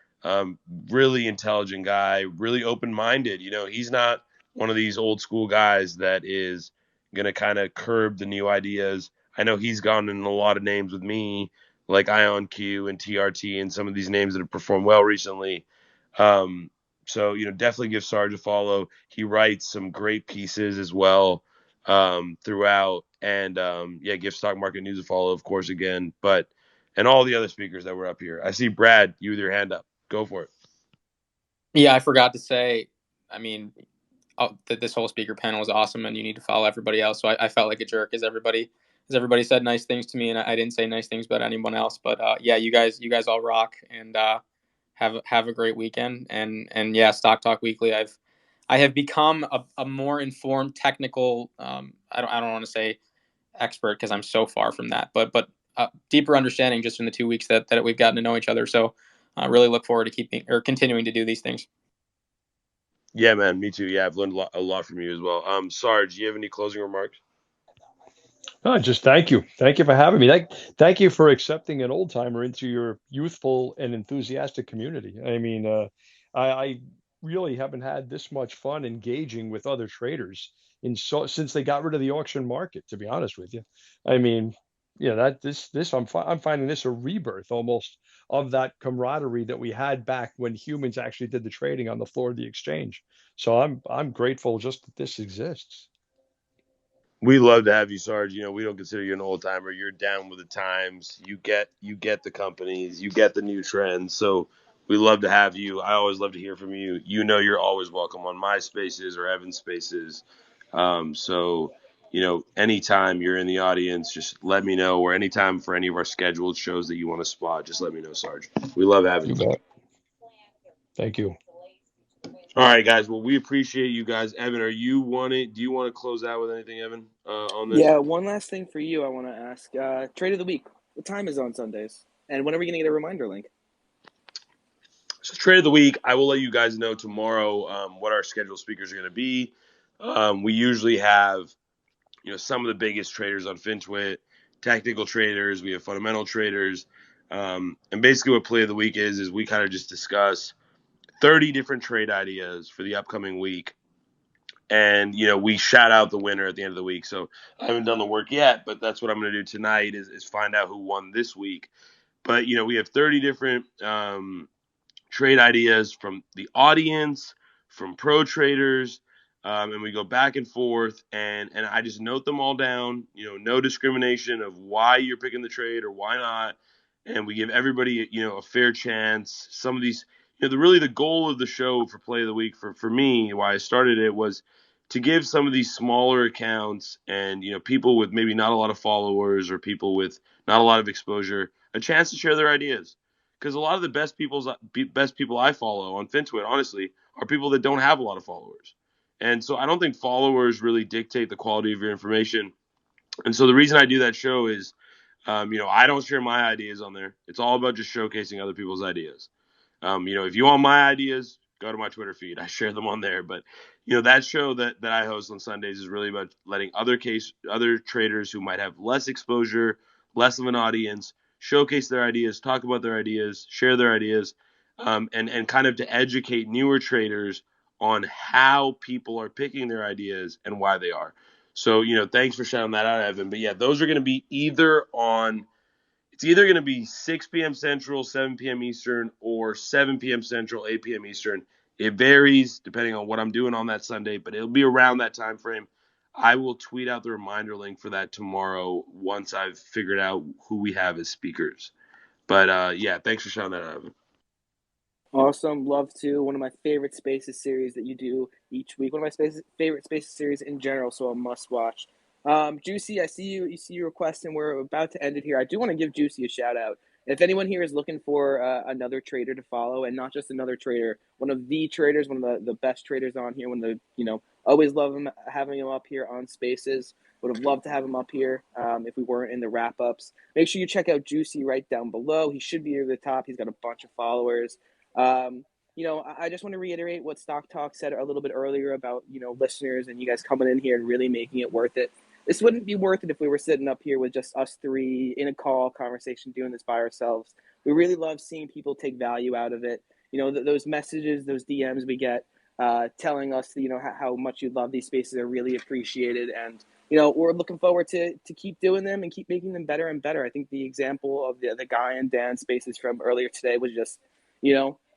Really intelligent guy, really open-minded. He's not one of these old school guys that is going to kind of curb the new ideas. I know he's gone in a lot of names with me, like IonQ and TRT and some of these names that have performed well recently. So, definitely give Sarge a follow. He writes some great pieces as well. throughout. And yeah, give Stock Market News a follow, of course, again. And all the other speakers that were up here. I see Brad, you with your hand up. Go for it. Yeah, I forgot to say, I mean, that this whole speaker panel was awesome, and you need to follow everybody else. So I felt like a jerk as everybody said nice things to me, and I didn't say nice things about anyone else. But yeah, you guys all rock, and have a great weekend. And yeah, Stock Talk Weekly. I have become a more informed technical. I don't want to say expert because I'm so far from that, but deeper understanding just in the 2 weeks that we've gotten to know each other. So I really look forward to continuing to do these things. Yeah, man, me too. Yeah, I've learned a lot from you as well. Sarge, do you have any closing remarks? No, just thank you. Thank you for having me. Thank you for accepting an old timer into your youthful and enthusiastic community. I mean, I really haven't had this much fun engaging with other traders since they got rid of the auction market, to be honest with you. I mean, that I'm finding this a rebirth almost of that camaraderie that we had back when humans actually did the trading on the floor of the exchange. So I'm grateful just that this exists. We love to have you, Sarge. We don't consider you an old timer. You're down with the times. You get the companies. You get the new trends. So we love to have you. I always love to hear from you. You're always welcome on my spaces or Evan's spaces. Anytime you're in the audience, just let me know. Or anytime for any of our scheduled shows that you want to spot, just let me know, Sarge. We love having You you. bet. Thank you. All right, guys. Well, we appreciate you guys. Evan, do you want to close out with anything, Evan, on this? Yeah, one last thing for you I want to ask. Trade of the week. What time is it on Sundays? And when are we going to get a reminder link? So trade of the week, I will let you guys know tomorrow what our scheduled speakers are going to be. We usually have, some of the biggest traders on FinTwit, technical traders. We have fundamental traders, and basically what play of the week is we kind of just discuss 30 different trade ideas for the upcoming week, and we shout out the winner at the end of the week. So I haven't done the work yet, but that's what I'm going to do tonight is find out who won this week. But we have 30 different trade ideas from the audience, from pro traders, and we go back and forth, and I just note them all down. No discrimination of why you're picking the trade or why not, and we give everybody a fair chance. Some of these, the goal of the show for Play of the Week for me, why I started it was to give some of these smaller accounts and people with maybe not a lot of followers or people with not a lot of exposure a chance to share their ideas, because a lot of the best people I follow on FinTwit, honestly, are people that don't have a lot of followers. And so I don't think followers really dictate the quality of your information. And so the reason I do that show is, I don't share my ideas on there. It's all about just showcasing other people's ideas. If you want my ideas, go to my Twitter feed. I share them on there. But that show that I host on Sundays is really about letting other traders who might have less exposure, less of an audience, showcase their ideas, talk about their ideas, share their ideas, and kind of to educate newer traders on how people are picking their ideas and why they are. So thanks for shouting that out, Evan. But yeah, those are going to be it's either going to be 6 p.m. Central, 7 p.m. Eastern, or 7 p.m. Central, 8 p.m. Eastern. It varies depending on what I'm doing on that Sunday, but it'll be around that time frame. I will tweet out the reminder link for that tomorrow once I've figured out who we have as speakers. But yeah, thanks for shouting that out. Awesome. Love to. One of my favorite Spaces series that you do each week. One of my favorite Spaces series in general, so a must watch. Juicy, I see you. You see your request, and we're about to end it here. I do want to give Juicy a shout out. If anyone here is looking for another trader to follow, and not just another trader, one of the traders, one of the best traders on here, one of the always love having him up here on Spaces. Would have loved to have him up here if we weren't in the wrap ups. Make sure you check out Juicy right down below. He should be near the top. He's got a bunch of followers. I just want to reiterate what Stock Talk said a little bit earlier about, listeners and you guys coming in here and really making it worth it. This wouldn't be worth it if we were sitting up here with just us three in a call conversation doing this by ourselves. We really love seeing people take value out of it. Those messages, those DMs we get telling us, how much you love these spaces are really appreciated. And, we're looking forward to keep doing them and keep making them better and better. I think the example of the Guy and Dan spaces from earlier today was just,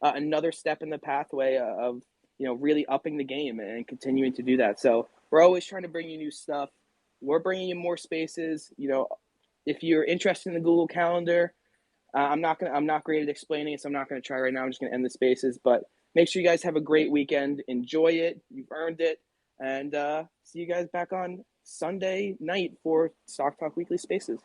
another step in the pathway of really upping the game and continuing to do that. So We're always trying to bring you new stuff. We're bringing you more spaces. You know, if you're interested in the Google Calendar, I'm not great at explaining it, so I'm not gonna try right now. I'm just gonna end the spaces. But make sure you guys have a great weekend. Enjoy it. You've earned it. And see you guys back on Sunday night for Stock Talk Weekly Spaces.